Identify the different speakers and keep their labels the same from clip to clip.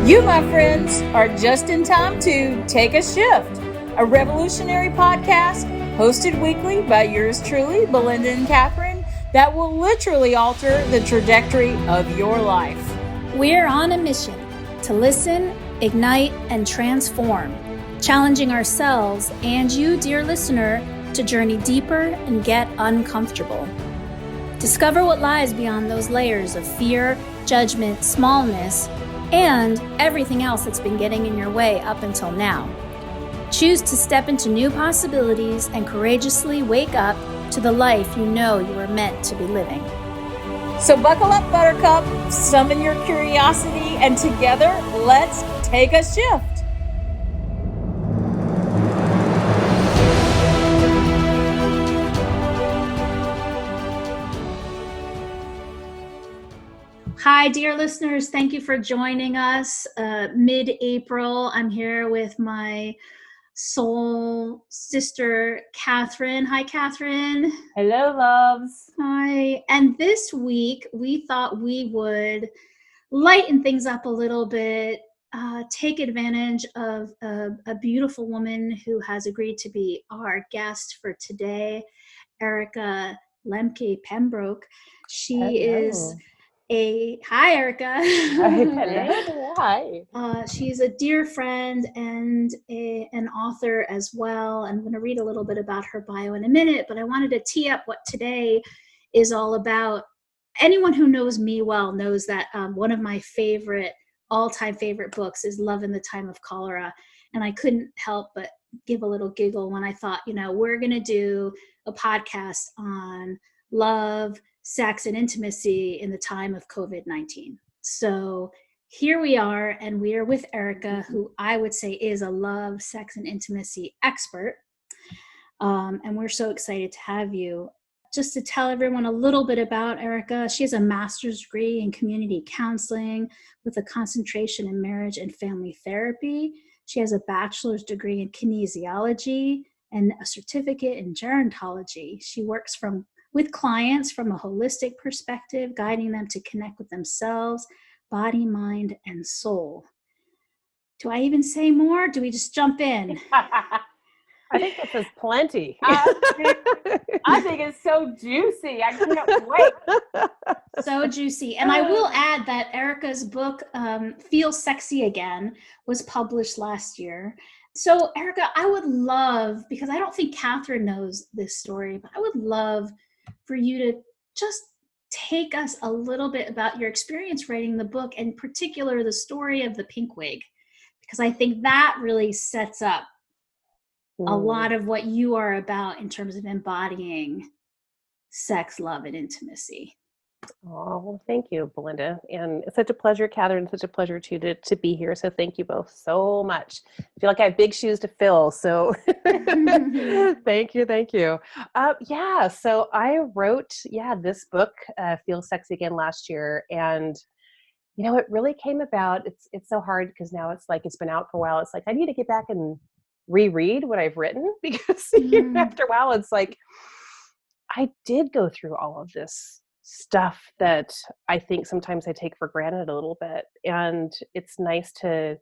Speaker 1: You, my friends, are just in time to Take a Shift, a revolutionary podcast hosted weekly by yours truly, Belinda and Catherine, that will literally alter the trajectory of your life.
Speaker 2: We're on a mission to listen, ignite, and transform, challenging ourselves and you, dear listener, to journey deeper and get uncomfortable. Discover what lies beyond those layers of fear, judgment, smallness, and everything else that's been getting in your way up until now. Choose to step into new possibilities and courageously wake up to the life you know you were meant to be living.
Speaker 1: So buckle up, Buttercup, summon your curiosity, and together, let's take a shift.
Speaker 2: Hi, dear listeners. Thank you for joining us. Mid-April, I'm here with my soul sister, Catherine. Hi, Catherine.
Speaker 1: Hello, loves.
Speaker 2: Hi. And this week, we thought we would lighten things up a little bit, take advantage of a beautiful woman who has agreed to be our guest for today, Erica Lemke-Pembroke. She is hi, Erica.
Speaker 3: Hello. Hi.
Speaker 2: She's a dear friend and an author as well. I'm going to read a little bit about her bio in a minute, but I wanted to tee up what today is all about. Anyone who knows me well knows that one of my all-time favorite books is Love in the Time of Cholera. And I couldn't help but give a little giggle when I thought, we're going to do a podcast on love, sex, and intimacy in the time of COVID-19. So here we are, and we are with Erica, who I would say is a love, sex, and intimacy expert. And we're so excited to have you. Just to tell everyone a little bit about Erica, she has a master's degree in community counseling with a concentration in marriage and family therapy. She has a bachelor's degree in kinesiology and a certificate in gerontology. She works with clients from a holistic perspective, guiding them to connect with themselves, body, mind, and soul. Do I even say more? Do we just jump in?
Speaker 3: I think this is plenty.
Speaker 1: I think it's so juicy. I can't wait.
Speaker 2: So juicy. And I will add that Erica's book, Feel Sexy Again, was published last year. So Erica, I would love, because I don't think Catherine knows this story, but I would love for you to just take us a little bit about your experience writing the book, in particular the story of the pink wig, because I think that really sets up a lot of what you are about in terms of embodying sex, love, and intimacy.
Speaker 3: Oh, well, thank you, Belinda. And it's such a pleasure, Catherine. Such a pleasure to be here. So thank you both so much. I feel like I have big shoes to fill. So thank you. So I wrote, this book, Feel Sexy Again, last year. And, it really came about. It's so hard because now it's like, it's been out for a while. It's like, I need to get back and reread what I've written because after a while, it's like, I did go through all of this stuff that I think sometimes I take for granted a little bit. And it's nice to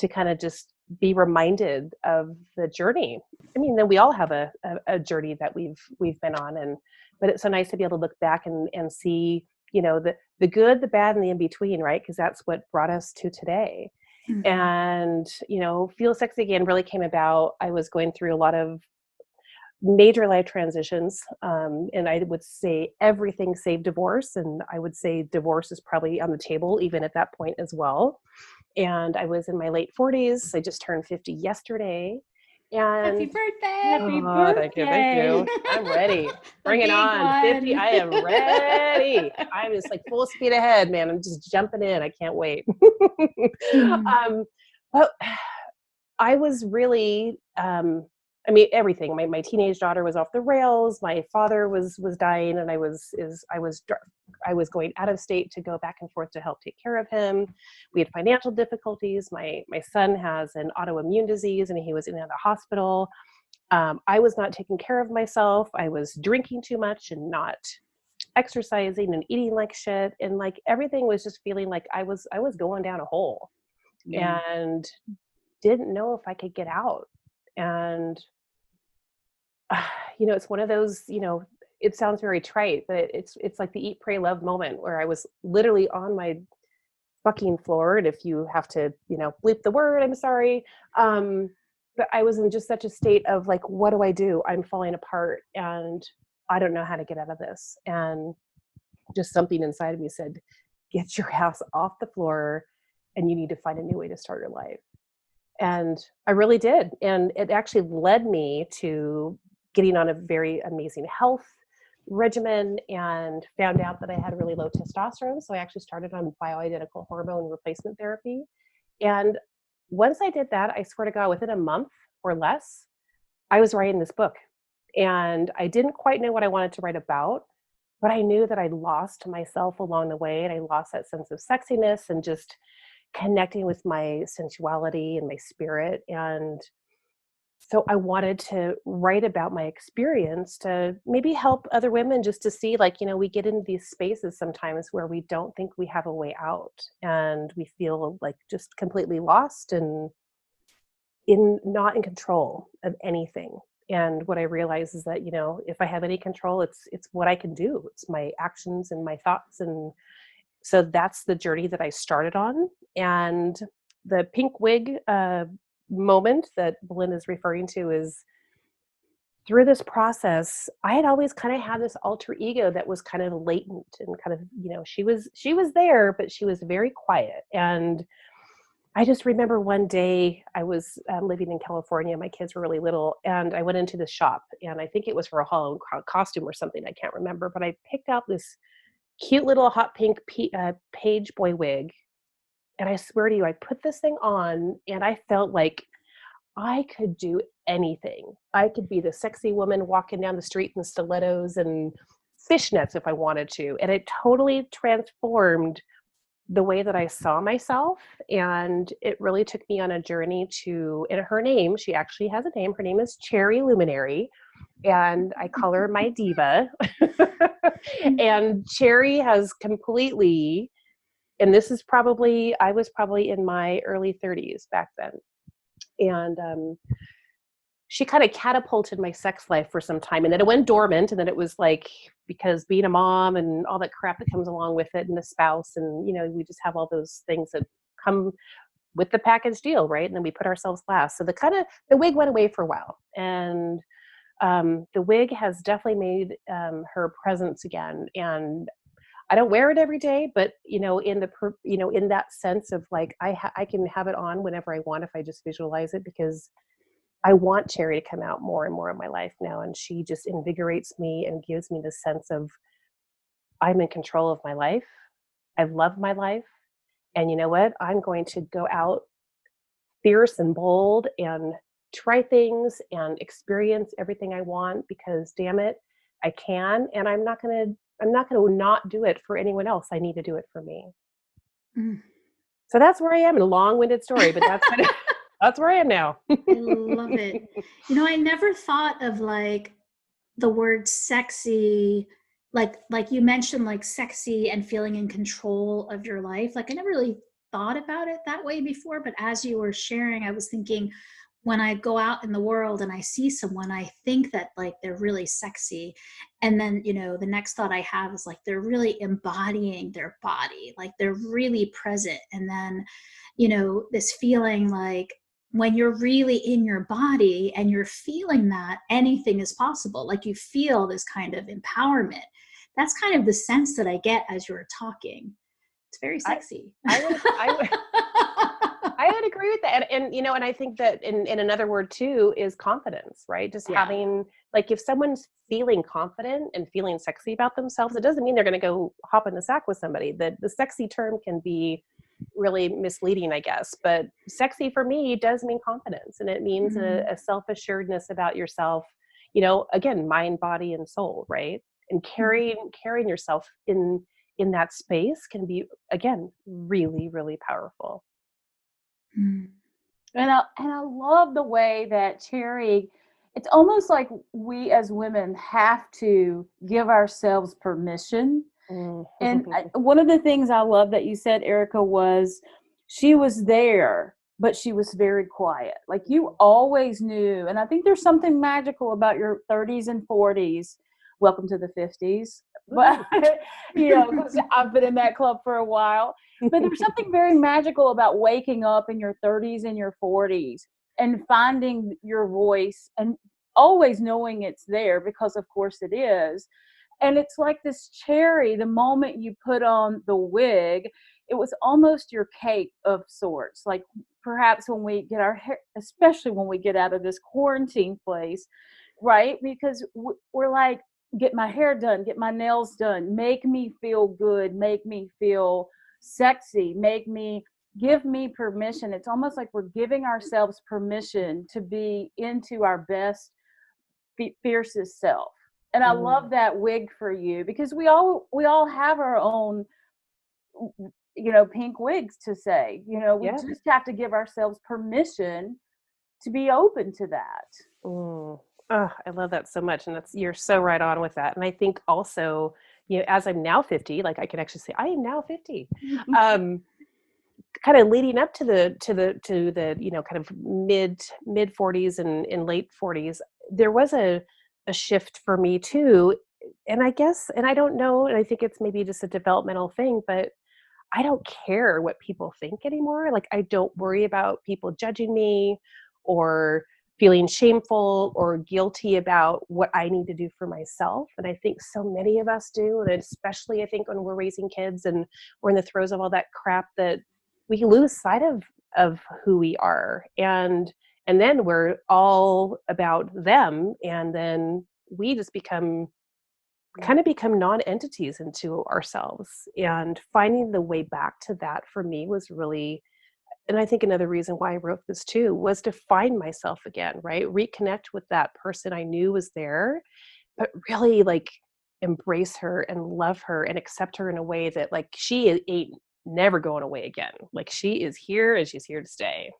Speaker 3: kind of just be reminded of the journey. I mean, then we all have a journey that we've been on, but it's so nice to be able to look back and see, the good, the bad, and the in-between, right? Because that's what brought us to today. Mm-hmm. And, Feel Sexy Again really came about. I was going through a lot of major life transitions. And I would say everything save divorce. And I would say divorce is probably on the table, even at that point as well. And I was in my late 40s. I just turned 50 yesterday. And
Speaker 2: Happy birthday!
Speaker 3: Happy birthday! Thank you. I'm ready. Bring it on. 50. I am ready. I'm just like full speed ahead, man. I'm just jumping in. I can't wait. But I was really, everything. My teenage daughter was off the rails. My father was dying, and I was going out of state to go back and forth to help take care of him. We had financial difficulties. My son has an autoimmune disease, and he was in the hospital. I was not taking care of myself. I was drinking too much and not exercising and eating like shit, and like everything was just feeling like I was going down a hole. and didn't know if I could get out. And, it's one of those, it sounds very trite, but it's like the eat, pray, love moment where I was literally on my fucking floor. And if you have to, bleep the word, I'm sorry. But I was in just such a state of like, what do I do? I'm falling apart and I don't know how to get out of this. And just something inside of me said, get your ass off the floor and you need to find a new way to start your life. And I really did. And it actually led me to getting on a very amazing health regimen and found out that I had really low testosterone. So I actually started on bioidentical hormone replacement therapy. And once I did that, I swear to God, within a month or less, I was writing this book. And I didn't quite know what I wanted to write about, but I knew that I lost myself along the way. And I lost that sense of sexiness and just connecting with my sensuality and my spirit. And so I wanted to write about my experience to maybe help other women just to see, like, we get into these spaces sometimes where we don't think we have a way out and we feel like just completely lost and not in control of anything. And what I realize is that, if I have any control, it's what I can do. It's my actions and my thoughts. And so that's the journey that I started on. And the pink wig moment that Belinda's referring to is through this process, I had always kind of had this alter ego that was kind of latent and kind of, she was there, but she was very quiet. And I just remember one day I was living in California. My kids were really little, and I went into the shop, and I think it was for a Halloween costume or something. I can't remember, but I picked out this cute little hot pink page boy wig. And I swear to you, I put this thing on and I felt like I could do anything. I could be the sexy woman walking down the street in stilettos and fishnets if I wanted to. And it totally transformed the way that I saw myself. And it really took me on a journey and her name, she actually has a name. Her name is Cherry Luminary. And I call her my diva. And Cherry has completely, and this is I was probably in my early 30s back then. And she kind of catapulted my sex life for some time. And then it went dormant. And then it was like, because being a mom and all that crap that comes along with it and a spouse and, we just have all those things that come with the package deal, right? And then we put ourselves last. So the wig went away for a while. And the wig has definitely made her presence again. And I don't wear it every day, but in that sense of like, I can have it on whenever I want if I just visualize it, because I want Cherry to come out more and more in my life now. And she just invigorates me and gives me the sense of I'm in control of my life. I love my life. And you know what? I'm going to go out fierce and bold and try things and experience everything I want, because damn it, I can. And I'm not going to not do it for anyone else. I need to do it for me. So that's where I am, in a long-winded story, but that's where I am now.
Speaker 2: I love it. I never thought of like the word sexy, like you mentioned, like sexy and feeling in control of your life. Like I never really thought about it that way before, but as you were sharing, I was thinking, when I go out in the world and I see someone, I think that like they're really sexy. And then, the next thought I have is like, they're really embodying their body, like they're really present. And then, this feeling like when you're really in your body and you're feeling that anything is possible, like you feel this kind of empowerment. That's kind of the sense that I get as you're talking. It's very sexy.
Speaker 3: I would agree with that. And and I think that in another word too is confidence, right? Just having, like, if someone's feeling confident and feeling sexy about themselves, it doesn't mean they're going to go hop in the sack with somebody. The sexy term can be really misleading, I guess. But sexy for me does mean confidence. And it means a self-assuredness about yourself, again, mind, body, and soul, right? And carrying yourself in that space can be, again, really, really powerful.
Speaker 1: And I love the way that Cherry, it's almost like we as women have to give ourselves permission. And one of the things I love that you said, Erica, was she was there, but she was very quiet. Like you always knew. And I think there's something magical about your 30s and 40s. Welcome to the 50s. But, you know, 'cause I've been in that club for a while. But there's something very magical about waking up in your 30s and your 40s and finding your voice and always knowing it's there, because of course it is. And it's like this cherry, the moment you put on the wig, it was almost your cape of sorts. Like perhaps when we get our hair, especially when we get out of this quarantine place, right? Because we're like, get my hair done, get my nails done, make me feel good, make me feel sexy, give me permission. It's almost like we're giving ourselves permission to be into our best, fiercest self. And I love that wig for you, because we all have our own, you know, pink wigs to say, you know, we just have to give ourselves permission to be open to that.
Speaker 3: Oh, I love that so much. And you're so right on with that. And I think also, you know, as I'm now 50, like I can actually say I am now 50. Kind of leading up to the you know, kind of mid 40s and late 40s, there was a shift for me too. And I guess, and I don't know, and I think it's maybe just a developmental thing, but I don't care what people think anymore. Like I don't worry about people judging me or feeling shameful or guilty about what I need to do for myself. And I think so many of us do. And especially I think when we're raising kids and we're in the throes of all that crap, that we lose sight of who we are. And then we're all about them. And then we just become non-entities into ourselves. And finding the way back to that for me was really, and I think another reason why I wrote this too, was to find myself again, right? Reconnect with that person I knew was there, but really like embrace her and love her and accept her in a way that like she ain't never going away again. Like she is here and she's here to stay.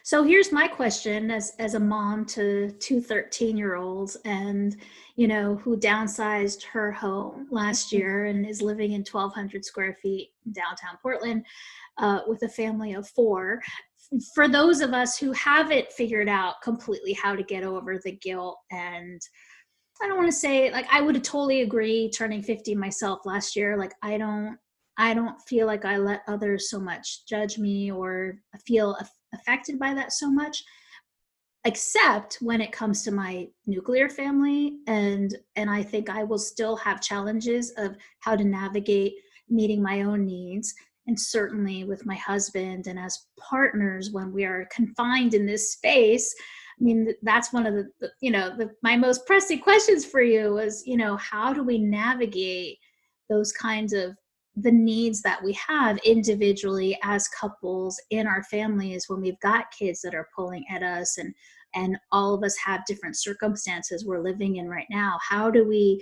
Speaker 2: So here's my question as a mom to two 13-year-olds, and you know, who downsized her home last year and is living in 1,200 square feet in downtown Portland with a family of 4. For those of us who haven't figured out completely how to get over the guilt, and I don't want to say, like, I would totally agree turning 50 myself last year. Like I don't feel like I let others so much judge me or feel affected by that so much, except when it comes to my nuclear family. And I think I will still have challenges of how to navigate meeting my own needs. And certainly with my husband and as partners, when we are confined in this space, I mean, that's one of my most pressing questions for you was, you know, how do we navigate those kinds of the needs that we have individually as couples in our families when we've got kids that are pulling at us, and all of us have different circumstances we're living in right now. How do we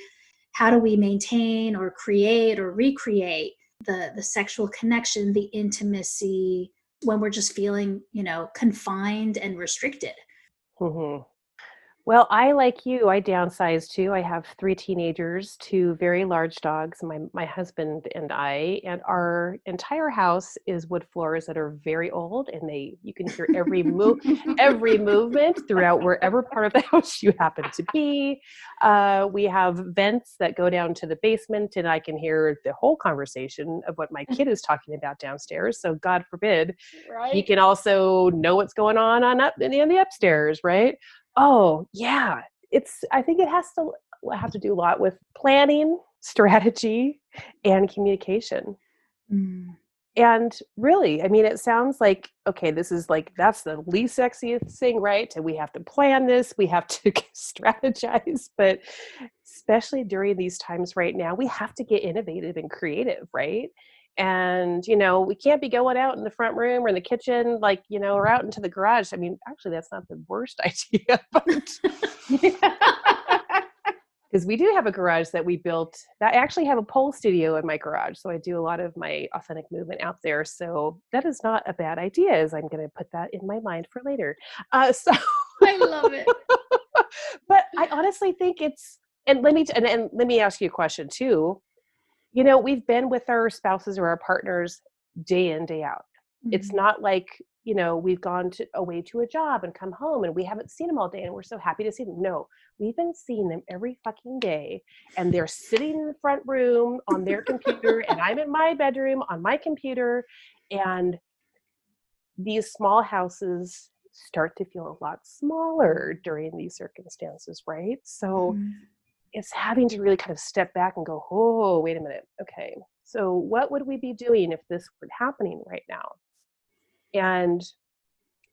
Speaker 2: maintain or create or recreate the sexual connection, the intimacy, when we're just feeling, you know, confined and restricted?
Speaker 3: Mm-hmm. Well, I, like you, I downsized too. I have 3 teenagers, 2 very large dogs, my husband and I, and our entire house is wood floors that are very old, and you can hear every movement throughout wherever part of the house you happen to be. We have vents that go down to the basement, and I can hear the whole conversation of what my kid is talking about downstairs. So God forbid, he can also know what's going on up in the upstairs, right? Oh, yeah. I think it has to have to do a lot with planning, strategy, and communication. And really, I mean, it sounds like, okay, this is like, that's the least sexiest thing, right? And we have to plan this, we have to strategize, but especially during these times right now, we have to get innovative and creative, right? And, you know, we can't be going out in the front room or in the kitchen, like, you know, or out into the garage. I mean, actually, that's not the worst idea, but because we do have a garage that we built that I actually have a pole studio in my garage. So I do a lot of my authentic movement out there. So that is not a bad idea, as I'm going to put that in my mind for later. So
Speaker 2: I love it.
Speaker 3: But I honestly think and let me ask you a question too. You know, we've been with our spouses or our partners day in, day out. It's not like, you know, we've gone away to a job and come home and we haven't seen them all day and we're so happy to see them. No, we've been seeing them every fucking day, and they're sitting in the front room on their computer and I'm in my bedroom on my computer. And these small houses start to feel a lot smaller during these circumstances, right? So it's having to really kind of step back and go, oh, wait a minute. Okay, so what would we be doing if this were happening right now? And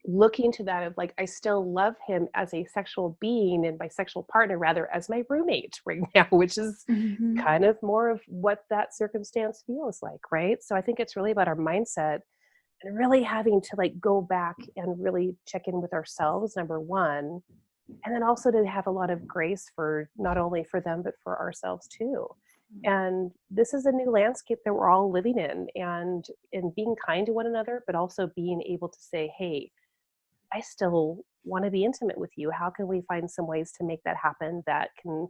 Speaker 3: looking to that of like, I still love him as a sexual being and my sexual partner rather as my roommate right now, which is kind of more of what that circumstance feels like, right? So I think it's really about our mindset and really having to like go back and really check in with ourselves, number one, and then also to have a lot of grace for not only for them, but for ourselves too. And this is a new landscape that we're all living in being kind to one another, but also being able to say, hey, I still want to be intimate with you. How can we find some ways to make that happen that can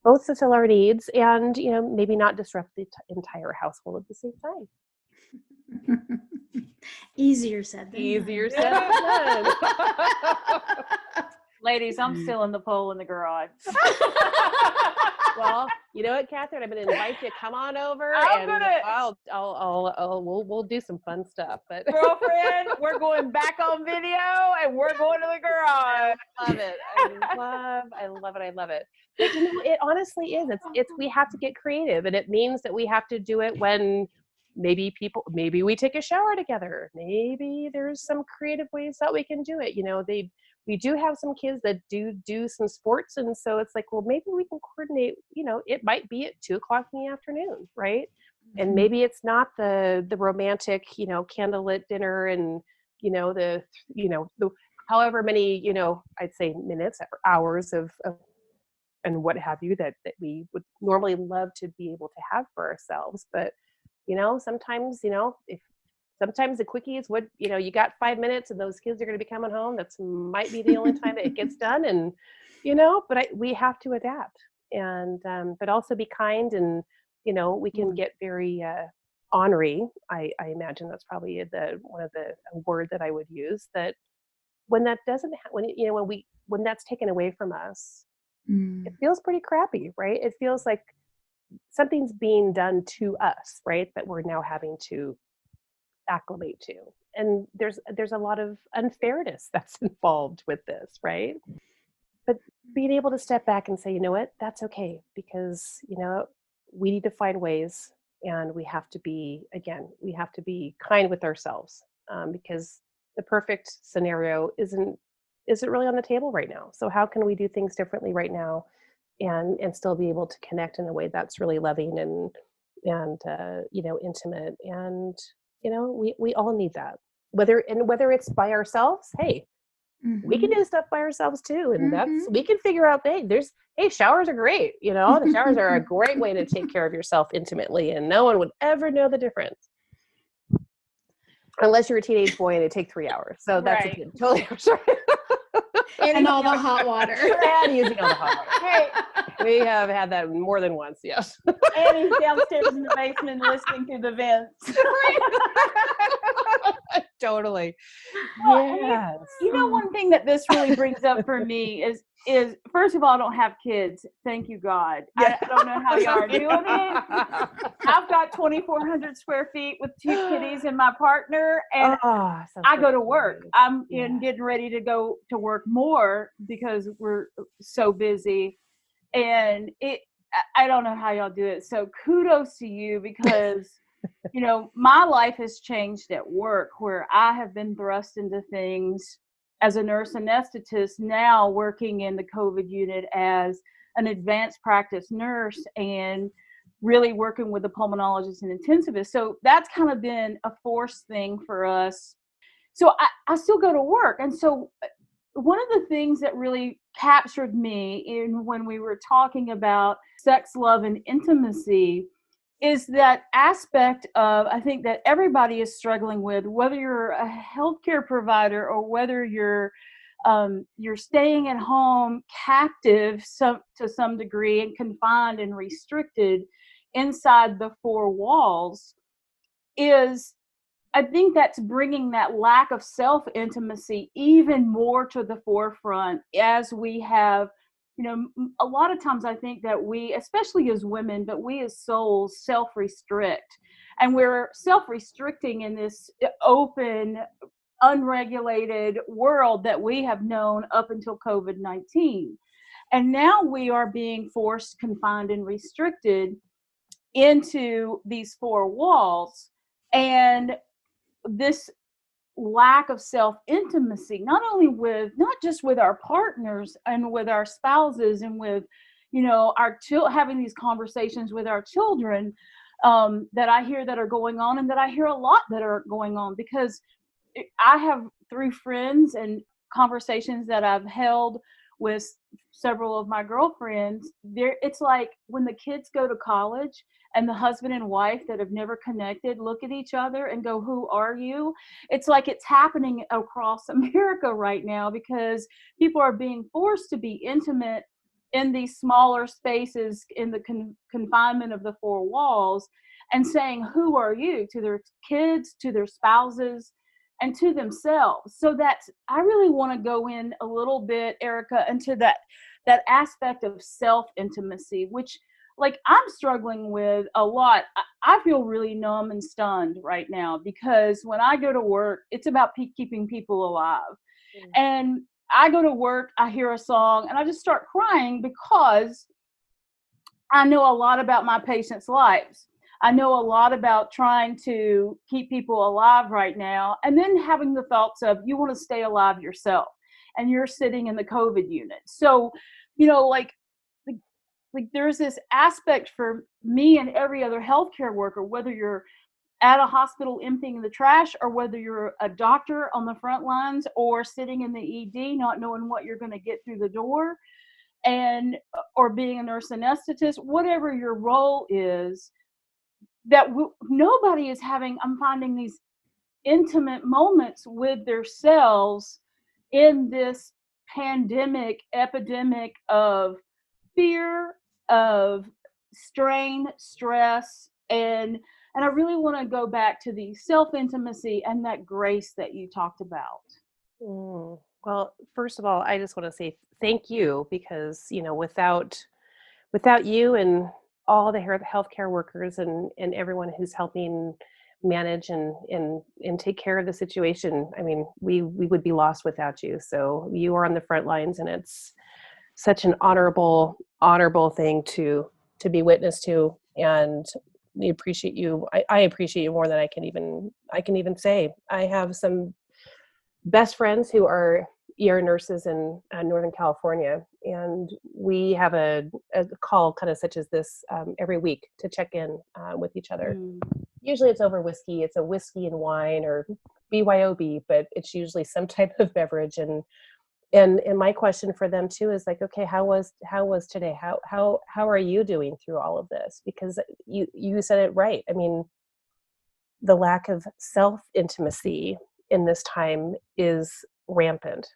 Speaker 3: both fulfill our needs and, you know, maybe not disrupt the entire household at the same time?
Speaker 2: Easier said than
Speaker 3: Easier
Speaker 2: done.
Speaker 3: said than done.
Speaker 1: Ladies, I'm still in the pole in the garage.
Speaker 3: Well, you know what, Catherine? I'm going to invite you to come on over, we'll do some fun stuff. But
Speaker 1: girlfriend, we're going back on video and we're going to the garage.
Speaker 3: I love it. I love it. But you know, it honestly is. It's we have to get creative, and it means that we have to do it when maybe we take a shower together. Maybe there's some creative ways that we can do it. You know, we do have some kids that do some sports. And so it's like, well, maybe we can coordinate, you know, it might be at 2:00 in the afternoon. Right. And maybe it's not the romantic, you know, candlelit dinner and, you know, the however many, you know, I'd say minutes or hours of and what have you that we would normally love to be able to have for ourselves. But, you know, sometimes, you know, sometimes the quickie is what, you know, you got 5 minutes and those kids are going to be coming home. That's might be the only time that it gets done. And, you know, but we have to adapt and, but also be kind and, you know, we can get very ornery. I imagine that's probably one of the word that I would use, that when that doesn't, when that's taken away from us, it feels pretty crappy, right? It feels like something's being done to us, right? That we're now having to acclimate to. And there's a lot of unfairness that's involved with this, right? But being able to step back and say, you know what, that's okay, because, you know, we need to find ways, and we have to be kind with ourselves, because the perfect scenario isn't really on the table right now. So how can we do things differently right now and still be able to connect in a way that's really loving and you know, intimate. And you know, we all need that, whether it's by ourselves. Hey, we can do stuff by ourselves too, and we can figure out showers are great. You know, the showers are a great way to take care of yourself intimately, and no one would ever know the difference unless you're a teenage boy and it takes 3 hours. So that's
Speaker 1: Right.
Speaker 3: totally sure.
Speaker 2: And all the hot water.
Speaker 3: And using all the hot water. Hey, we have had that more than once, yes.
Speaker 1: Annie's downstairs in the basement listening to the vents.
Speaker 3: Totally.
Speaker 1: Well,
Speaker 3: Yes.
Speaker 1: You know, one thing that this really brings up for me is first of all, I don't have kids. Thank you, God. I don't know how y'all are doing it. I've got 2,400 square feet with 2 kitties and my partner, and I go to work. I'm getting ready to go to work more because we're so busy. And I don't know how y'all do it. So kudos to you, because you know, my life has changed at work, where I have been thrust into things as a nurse anesthetist, now working in the COVID unit as an advanced practice nurse and really working with the pulmonologist and intensivist. So that's kind of been a forced thing for us. So I still go to work. And so one of the things that really captured me when we were talking about sex, love, and intimacy is that aspect of, I think, that everybody is struggling with, whether you're a healthcare provider or whether you're staying at home captive to some degree and confined and restricted inside the 4 walls, is I think that's bringing that lack of self-intimacy even more to the forefront as we have, a lot of times I think that we, especially as women, but we as souls self-restrict. And we're self-restricting in this open, unregulated world that we have known up until COVID-19. And now we are being forced, confined, and restricted into these four walls. And this lack of self-intimacy, not just with our partners and with our spouses and with, our having these conversations with our children, that I hear that are going on, and that I hear a lot that are going on, because I have, through friends and conversations that I've held with several of my girlfriends, it's like when the kids go to college and the husband and wife that have never connected look at each other and go, "Who are you?" It's like it's happening across America right now, because people are being forced to be intimate in these smaller spaces, in the confinement of the four walls, and saying, "Who are you?" to their kids, to their spouses, and to themselves. So I really want to go in a little bit, Erica, into that aspect of self-intimacy, which, like, I'm struggling with a lot. I feel really numb and stunned right now, because when I go to work, it's about keeping people alive. And I go to work, I hear a song, and I just start crying, because I know a lot about my patients' lives. I know a lot about trying to keep people alive right now, and then having the thoughts of, you want to stay alive yourself, and you're sitting in the COVID unit. So, like there's this aspect for me and every other healthcare worker, whether you're at a hospital emptying the trash, or whether you're a doctor on the front lines, or sitting in the ED not knowing what you're going to get through the door, or being a nurse anesthetist, whatever your role is, that nobody is having, I'm finding, these intimate moments with themselves in this pandemic epidemic of fear, of strain, stress, and I really want to go back to the self-intimacy and that grace that you talked about.
Speaker 3: Well, first of all, I just want to say thank you, because without you and all the healthcare workers and everyone who's helping manage and take care of the situation, I mean, we would be lost without you. So you are on the front lines, and it's such an honorable thing to be witness to, and we appreciate you. I appreciate you more than I can even say. I have some best friends who are ER nurses in Northern California, and we have a call kind of such as this every week to check in with each other. Usually it's over whiskey. It's a whiskey and wine, or BYOB, but it's usually some type of beverage. And my question for them too is like, okay, how was today? How are you doing through all of this? Because you said it right. I mean, the lack of self-intimacy in this time is rampant.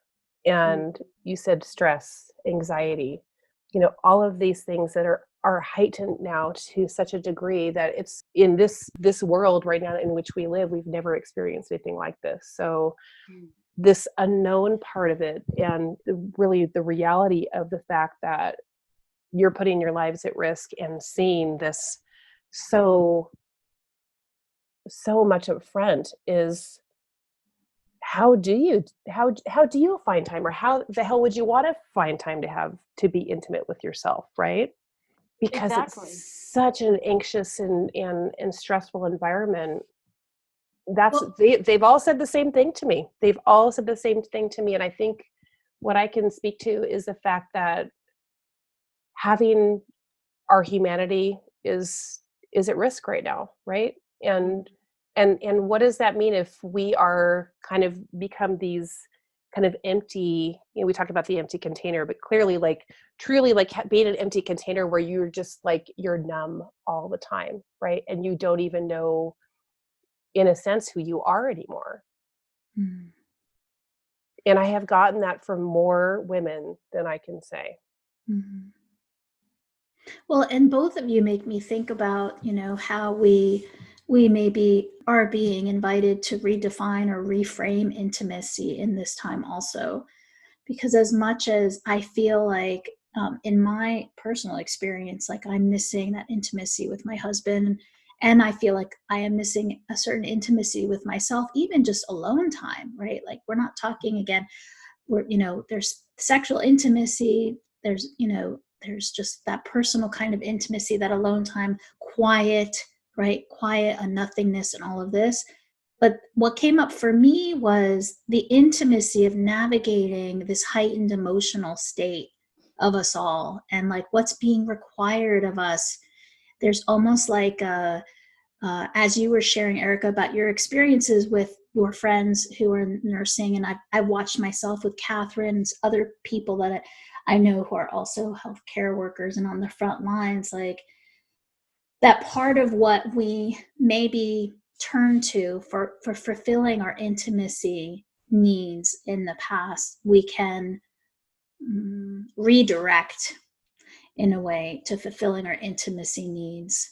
Speaker 3: And you said stress, anxiety, all of these things that are heightened now to such a degree that it's in this world right now in which we live, we've never experienced anything like this. So this unknown part of it, and really the reality of the fact that you're putting your lives at risk and seeing this so much up front, is how do you find time, or how the hell would you want to find time to be intimate with yourself, right? Because
Speaker 1: Exactly.
Speaker 3: It's such an anxious and stressful environment. They've all said the same thing to me. And I think what I can speak to is the fact that having our humanity is at risk right now, right? And what does that mean if we are kind of become these kind of empty, we talked about the empty container, but clearly, like, truly, like, being an empty container where you're just like, you're numb all the time, right? And you don't even know, in a sense, who you are anymore. And I have gotten that from more women than I can say.
Speaker 2: Well, and both of you make me think about, how we we maybe are being invited to redefine or reframe intimacy in this time also. Because as much as I feel like, in my personal experience, like I'm missing that intimacy with my husband, and I feel like I am missing a certain intimacy with myself, even just alone time, right? Like we're not talking again, where, there's sexual intimacy, there's just that personal kind of intimacy, that alone time, quiet, right? Quiet, a nothingness, and all of this. But what came up for me was the intimacy of navigating this heightened emotional state of us all, and like what's being required of us. There's almost like as you were sharing, Erica, about your experiences with your friends who are in nursing, and I've watched myself with Catherine's other people that I know who are also healthcare workers and on the front lines, like that part of what we maybe turn to for fulfilling our intimacy needs in the past, we can redirect in a way to fulfilling our intimacy needs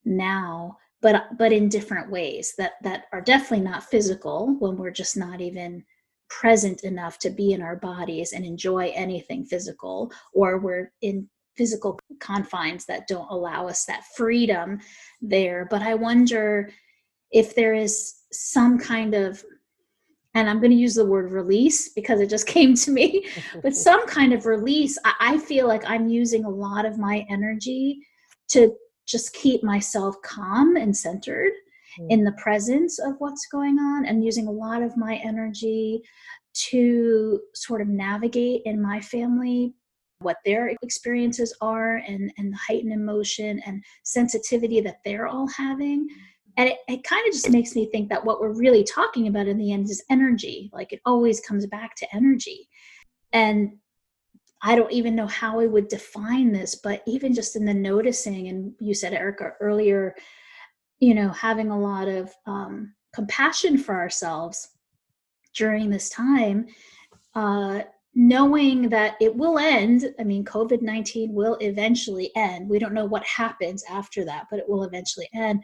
Speaker 2: now, but in different ways that are definitely not physical, when we're just not even present enough to be in our bodies and enjoy anything physical, or we're in physical confines that don't allow us that freedom there. But I wonder if there is some kind of, and I'm going to use the word release because it just came to me, but some kind of release. I feel like I'm using a lot of my energy to just keep myself calm and centered in the presence of what's going on, and using a lot of my energy to sort of navigate in my family what their experiences are, and the heightened emotion and sensitivity that they're all having. And it kind of just makes me think that what we're really talking about in the end is energy. Like it always comes back to energy. And I don't even know how I would define this, but even just in the noticing, and you said, Erica, earlier, having a lot of compassion for ourselves during this time, knowing that it will end. I mean, COVID-19 will eventually end. We don't know what happens after that, but it will eventually end.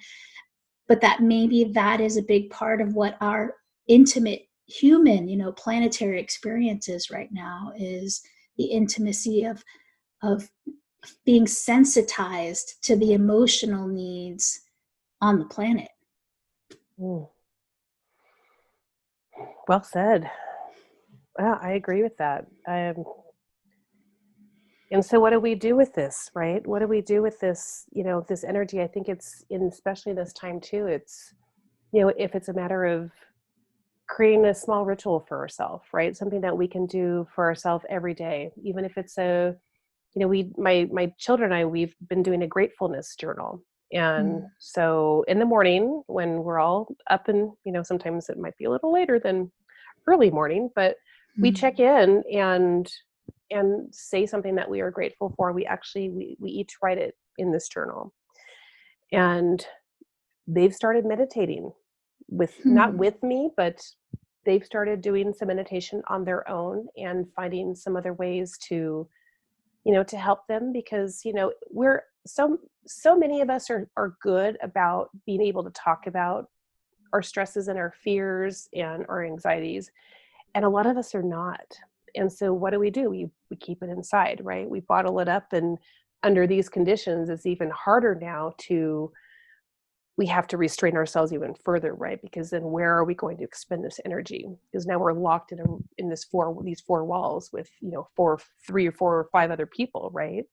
Speaker 2: But that maybe that is a big part of what our intimate human, planetary experience is right now, is the intimacy of being sensitized to the emotional needs on the planet.
Speaker 3: Well said. Yeah, I agree with that. And so what do we do with this, right? What do we do with this, this energy? I think it's especially this time too, it's, if it's a matter of creating a small ritual for ourselves, right? Something that we can do for ourselves every day, even if it's my children and I, we've been doing a gratefulness journal. And so in the morning when we're all up, and, sometimes it might be a little later than early morning, but we check in and say something that we are grateful for. We each write it in this journal. And they've started meditating not with me, but they've started doing some meditation on their own and finding some other ways to, to help them, because, we're so many of us are good about being able to talk about our stresses and our fears and our anxieties. And a lot of us are not. And so what do? We keep it inside, right? We bottle it up. And under these conditions, it's even harder now we have to restrain ourselves even further, right? Because then where are we going to expend this energy? Because now we're locked in these four walls with, 3 or 4 or 5 other people, right?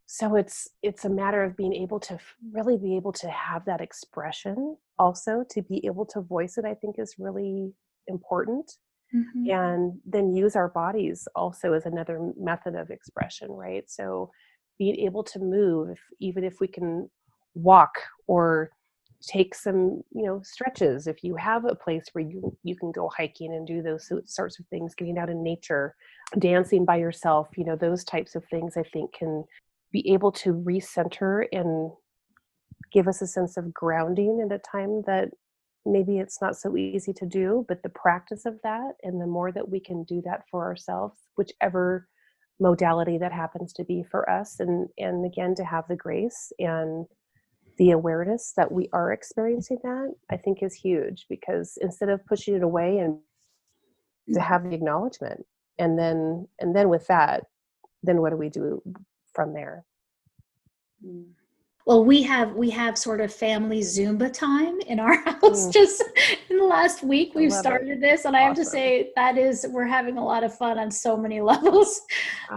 Speaker 3: So it's a matter of being able to really be able to have that expression, also to be able to voice it, I think is really important. And then use our bodies also as another method of expression, right? So being able to move, even if we can walk or take some, stretches. If you have a place where you can go hiking and do those sorts of things, getting out in nature, dancing by yourself, those types of things, I think can be able to recenter and give us a sense of grounding at a time that maybe it's not so easy to do. But the practice of that, and the more that we can do that for ourselves, whichever modality that happens to be for us, and again, to have the grace and the awareness that we are experiencing that, I think is huge, because instead of pushing it away and to have the acknowledgement, and then with that, then what do we do from there?
Speaker 2: Well, we have sort of family Zumba time in our house. Just in the last week, we've started this, and I have to say we're having a lot of fun on so many levels.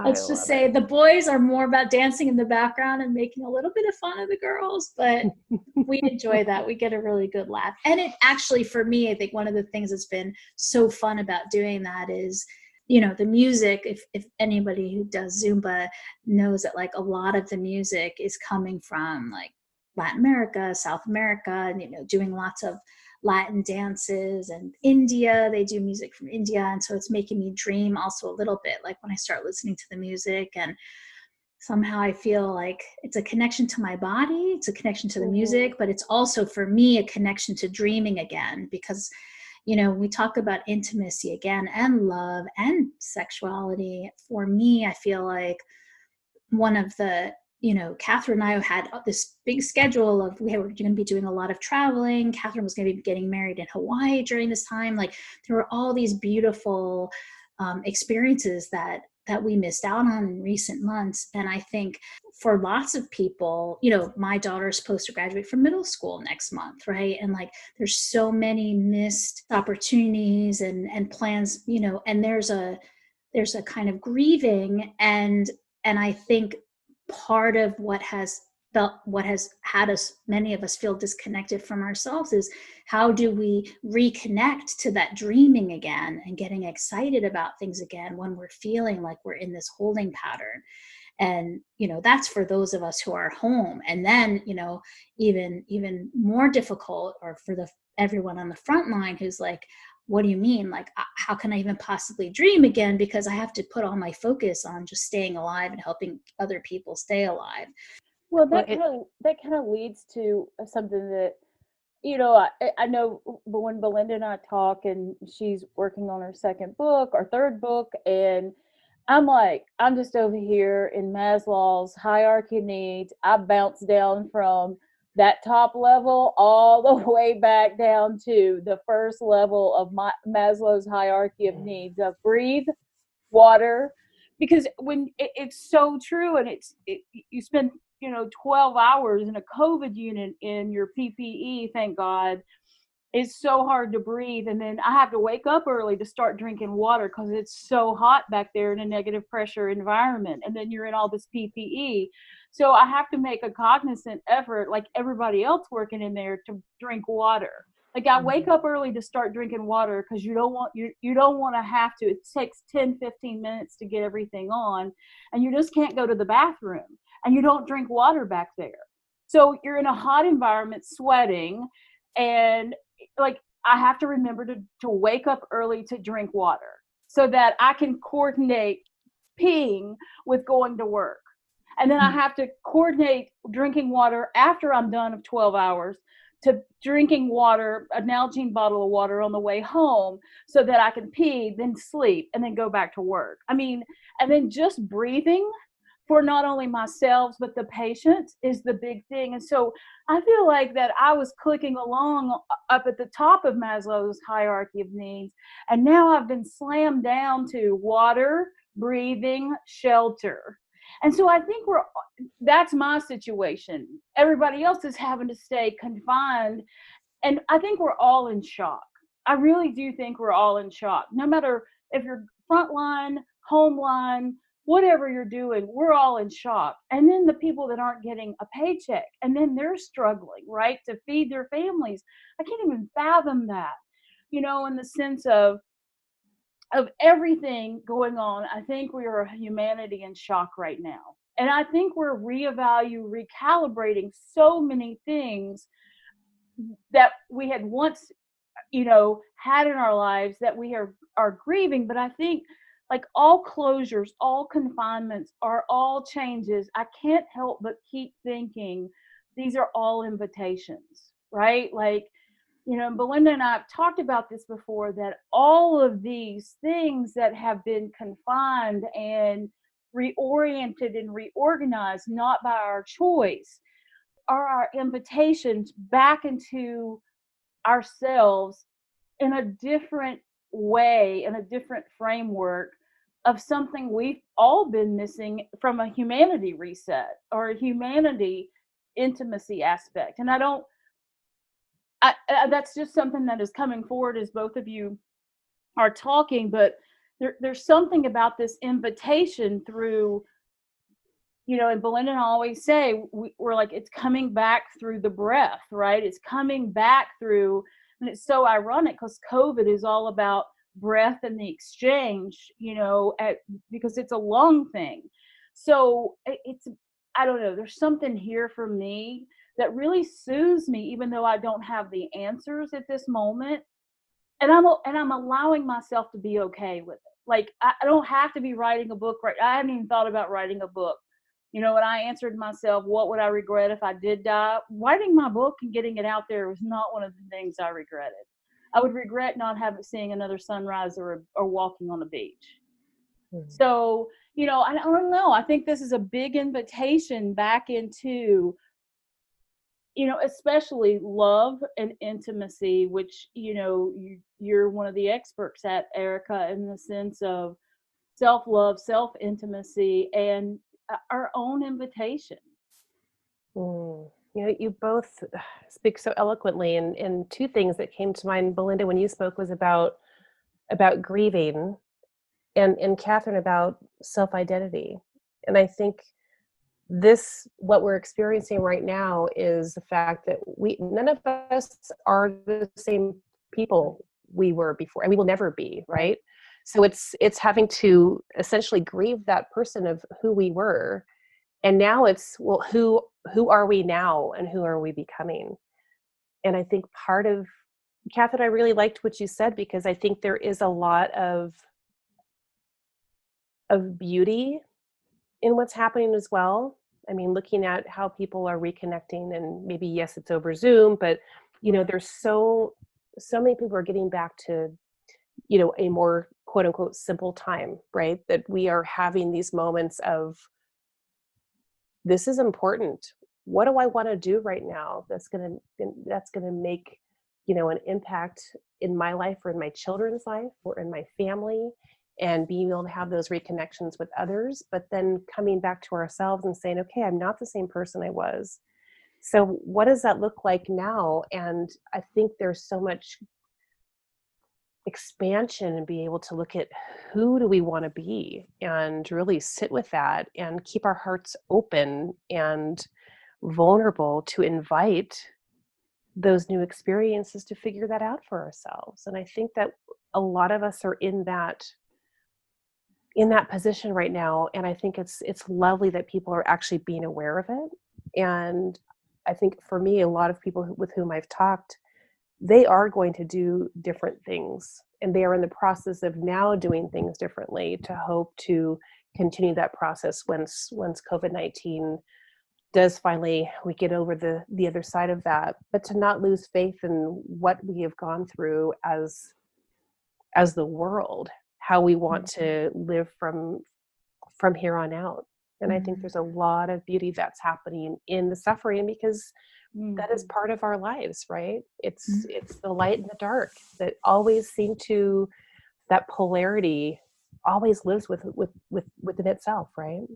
Speaker 2: Let's just say the boys are more about dancing in the background and making a little bit of fun of the girls, but we enjoy that. We get a really good laugh. And it actually, for me, I think one of the things that's been so fun about doing that is, the music. If anybody who does Zumba knows that, like, a lot of the music is coming from like Latin America, South America, and doing lots of Latin dances, and India, they do music from India, and so it's making me dream also a little bit, like when I start listening to the music, and somehow I feel like it's a connection to my body, it's a connection to the music, but it's also for me a connection to dreaming again, because we talk about intimacy again, and love and sexuality. For me, I feel like one of the, Catherine and I had this big schedule of, we were going to be doing a lot of traveling. Catherine was going to be getting married in Hawaii during this time. Like, there were all these beautiful experiences that we missed out on in recent months. And I think for lots of people, my daughter's supposed to graduate from middle school next month, right? And like, there's so many missed opportunities and plans, and there's a kind of grieving, and I think part of what has had many of us feel disconnected from ourselves is, how do we reconnect to that dreaming again and getting excited about things again when we're feeling like we're in this holding pattern? And that's for those of us who are home. And then even more difficult, or for everyone on the front line who's like, what do you mean? Like, how can I even possibly dream again? Because I have to put all my focus on just staying alive and helping other people stay alive.
Speaker 4: Well, that kind of leads to something that, I know when Belinda and I talk, and she's working on her second book or third book, and I'm just over here in Maslow's hierarchy of needs. I bounce down from that top level all the way back down to the first level of my Maslow's hierarchy of needs of breathe, water, because when it's so true, and you spend 12 hours in a COVID unit in your PPE, thank God. It's so hard to breathe, and then I have to wake up early to start drinking water because it's so hot back there in a negative pressure environment, and then you're in all this PPE. So I have to make a cognizant effort, like everybody else working in there, to drink water. Like, I wake up early to start drinking water because you don't want to have to. It takes 10-15 minutes to get everything on, and you just can't go to the bathroom, and you don't drink water back there. So you're in a hot environment sweating, and like, I have to remember to wake up early to drink water so that I can coordinate peeing with going to work. And then I have to coordinate drinking water after I'm done of 12 hours to drinking water, a Nalgene bottle of water on the way home, so that I can pee, then sleep, and then go back to work. I mean, and then just breathing for not only myself, but the patient is the big thing. And so I feel like that I was clicking along up at the top of Maslow's hierarchy of needs. And now I've been slammed down to water, breathing, shelter. And so I think that's my situation. Everybody else is having to stay confined. And I think we're all in shock. I really do think we're all in shock. No matter if you're frontline, home line, whatever you're doing, we're all in shock. And then the people that aren't getting a paycheck, and then they're struggling, right, to feed their families. I can't even fathom that, in the sense of everything going on. I think we are a humanity in shock right now. And I think we're recalibrating so many things that we had once, had in our lives that we are grieving. But I think, like, all closures, all confinements are all changes. I can't help but keep thinking these are all invitations, right? Like, Belinda and I have talked about this before, that all of these things that have been confined and reoriented and reorganized, not by our choice, are our invitations back into ourselves in a different way, in a different framework of something we've all been missing from a humanity reset or a humanity intimacy aspect. And that's just something that is coming forward as both of you are talking, but there's something about this invitation through, and Belinda and I always say, we're like, it's coming back through the breath, right? It's coming back through, and it's so ironic because COVID is all about breath and the exchange, because it's a lung thing. So I don't know, there's something here for me that really soothes me, even though I don't have the answers at this moment. And I'm allowing myself to be okay with it. Like, I don't have to be writing a book, right? I haven't even thought about writing a book. When I answered myself, what would I regret if I did die? Writing my book and getting it out there was not one of the things I regretted. I would regret not seeing another sunrise or walking on the beach. Mm-hmm. So, I don't know. I think this is a big invitation back into, especially love and intimacy, which, you're one of the experts at, Erica, in the sense of self-love, self-intimacy, and our own invitation.
Speaker 3: You both speak so eloquently, and two things that came to mind, Belinda, when you spoke, was about grieving, and Catherine about self-identity. And I think what we're experiencing right now is the fact that none of us are the same people we were before, and we will never be, right? So it's having to essentially grieve that person of who we were, and now it's, well, who are we now, and who are we becoming? And I think part of, Catherine, I really liked what you said, because I think there is a lot of beauty in what's happening as well. I mean, looking at how people are reconnecting, and maybe, yes, it's over Zoom, but there's so many people are getting back to, a more quote unquote simple time, right? That we are having these moments of, this is important. What do I want to do right now that's going to make, an impact in my life, or in my children's life, or in my family, and being able to have those reconnections with others, but then coming back to ourselves and saying, okay, I'm not the same person I was. So what does that look like now? And I think there's so much expansion, and be able to look at who do we want to be, and really sit with that, and keep our hearts open and vulnerable to invite those new experiences, to figure that out for ourselves. And I think that a lot of us are in that position right now. And I think it's lovely that people are actually being aware of it. And I think for me, a lot of people with whom I've talked, they are going to do different things, and they are in the process of now doing things differently, to hope to continue that process once COVID-19 does finally, we get over the other side of that, but to not lose faith in what we have gone through as the world, how we want to live from here on out. And I think there's a lot of beauty that's happening in the suffering, because that is part of our lives, right? It's the light and the dark that always seem to, that polarity always lives within itself, right?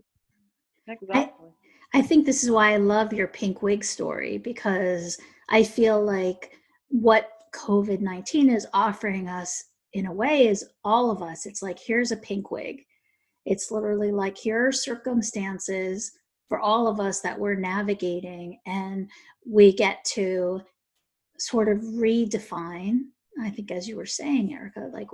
Speaker 4: Exactly.
Speaker 2: I think this is why I love your pink wig story, because I feel like what COVID-19 is offering us, in a way, is all of us. It's like, here's a pink wig. It's literally like, here are circumstances for all of us that we're navigating, and we get to sort of redefine. I think, as you were saying, Erica, like,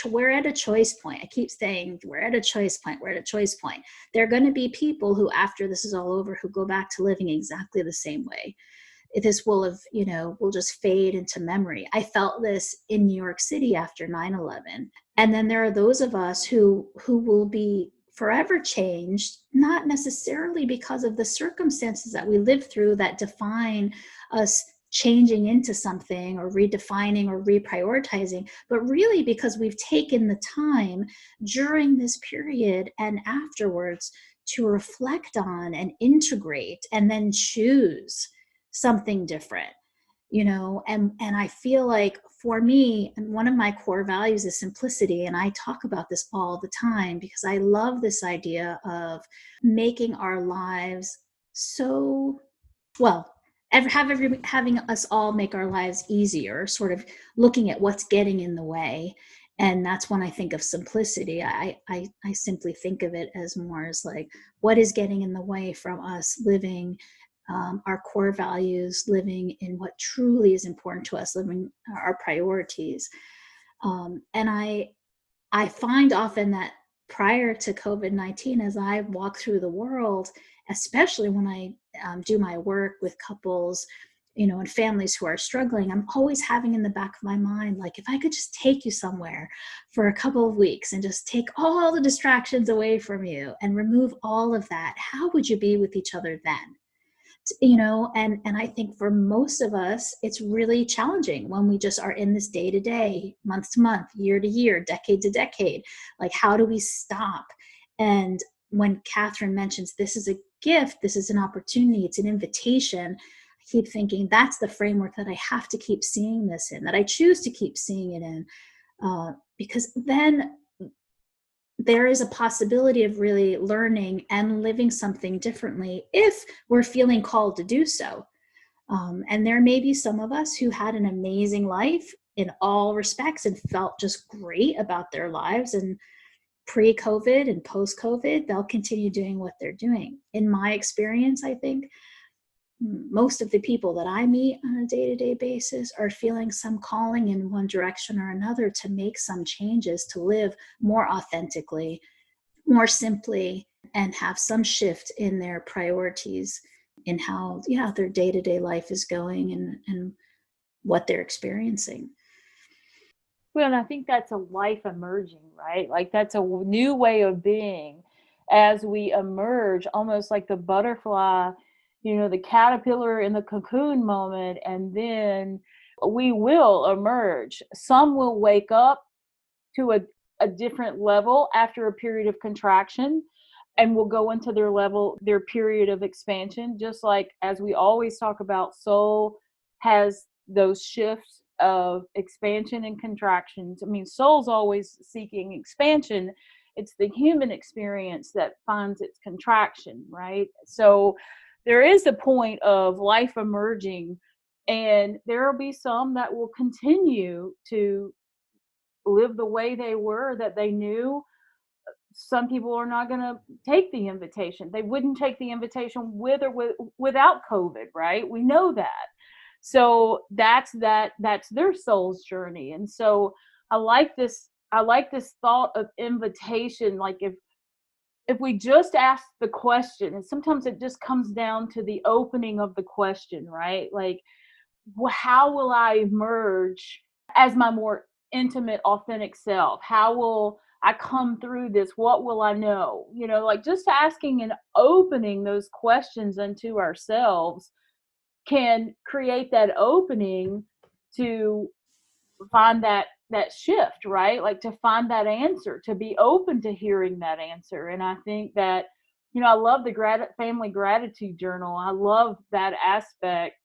Speaker 2: we're at a choice point. I keep saying, we're at a choice point. We're at a choice point. There are going to be people who, after this is all over, who go back to living exactly the same way. This will just fade into memory. I felt this in New York City after 9/11. And then there are those of us who will be forever changed, not necessarily because of the circumstances that we live through that define us changing into something, or redefining, or reprioritizing, but really because we've taken the time during this period and afterwards to reflect on and integrate, and then choose something different, and I feel like for me, and one of my core values is simplicity, and I talk about this all the time because I love this idea of making our lives so well, having us all make our lives easier, sort of looking at what's getting in the way. And that's when I think of simplicity. I simply think of it as more as like, what is getting in the way from us living our core values, living in what truly is important to us, living our priorities. And I find often that prior to COVID-19, as I walk through the world, especially when I do my work with couples, and families who are struggling, I'm always having in the back of my mind, like, if I could just take you somewhere for a couple of weeks and just take all the distractions away from you and remove all of that, how would you be with each other then? And I think for most of us, it's really challenging when we just are in this day to day, month to month, year to year, decade to decade. Like, how do we stop? And when Catherine mentions this is a gift, this is an opportunity, it's an invitation, I keep thinking that's the framework that I have to keep seeing this in, that I choose to keep seeing it in, because then there is a possibility of really learning and living something differently if we're feeling called to do so. And there may be some of us who had an amazing life in all respects and felt just great about their lives. And pre-COVID and post-COVID, they'll continue doing what they're doing. In my experience, I think most of the people that I meet on a day-to-day basis are feeling some calling in one direction or another to make some changes, to live more authentically, more simply, and have some shift in their priorities in how their day-to-day life is going and what they're experiencing.
Speaker 4: Well, and I think that's a life emerging, right? Like, that's a new way of being as we emerge, almost like the butterfly, the caterpillar in the cocoon moment, and then we will emerge. Some will wake up to a different level after a period of contraction, and will go into their period of expansion, just like as we always talk about, soul has those shifts of expansion and contractions. I mean, soul's always seeking expansion. It's the human experience that finds its contraction, right? So there is a point of life emerging, and there will be some that will continue to live the way they were, that they knew. Some people are not going to take the invitation. They wouldn't take the invitation with or without COVID, right? We know that. So that's their soul's journey. And so I like this thought of invitation. Like, if we just ask the question, and sometimes it just comes down to the opening of the question, right? Like, how will I emerge as my more intimate, authentic self? How will I come through this? What will I know? Like, just asking and opening those questions unto ourselves can create that opening to find that shift, right? Like, to find that answer, to be open to hearing that answer. And I think that, I love the family gratitude journal. I love that aspect.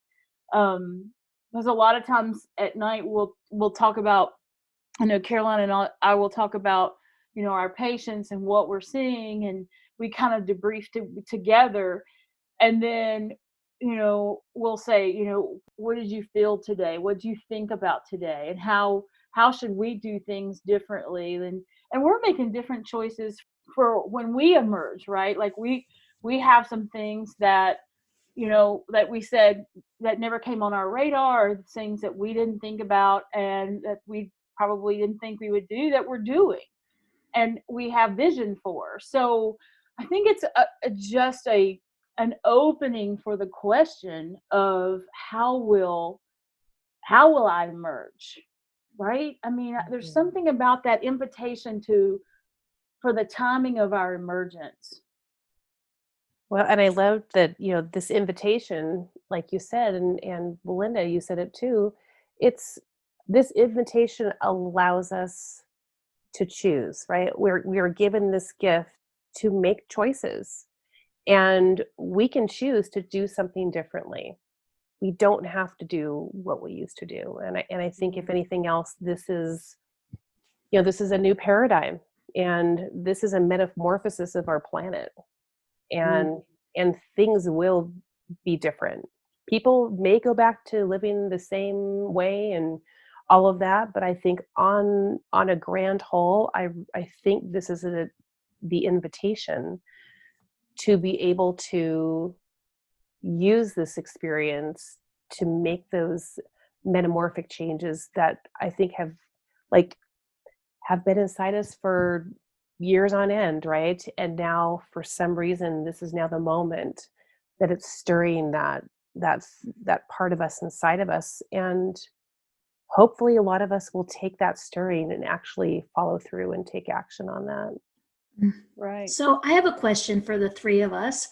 Speaker 4: Because a lot of times at night we'll talk about, I know Caroline and I will talk about, our patients and what we're seeing, and we kind of debrief together. And then, we'll say, what did you feel today? What did you think about today? And how should we do things differently? And we're making different choices for when we emerge, right? Like, we have some things that, that we said that never came on our radar, or things that we didn't think about and that we probably didn't think we would do, that we're doing and we have vision for. So I think it's just an opening for the question of how will I emerge, right? I mean, there's something about that invitation for the timing of our emergence.
Speaker 3: Well, and I love that, this invitation, like you said, and Belinda, you said it too. It's this invitation allows us to choose, right? We are given this gift to make choices, and we can choose to do something differently. we don't have to do what we used to do. And I think if anything else, this is a new paradigm, and this is a metamorphosis of our planet, and things will be different. People may go back to living the same way and all of that, but I think on a grand whole, I think this is the invitation to be able to use this experience to make those metamorphic changes that I think have been inside us for years on end, right? And now for some reason, this is now the moment that it's stirring that part of us inside of us. And hopefully a lot of us will take that stirring and actually follow through and take action on that.
Speaker 4: Right.
Speaker 2: So I have a question for the three of us,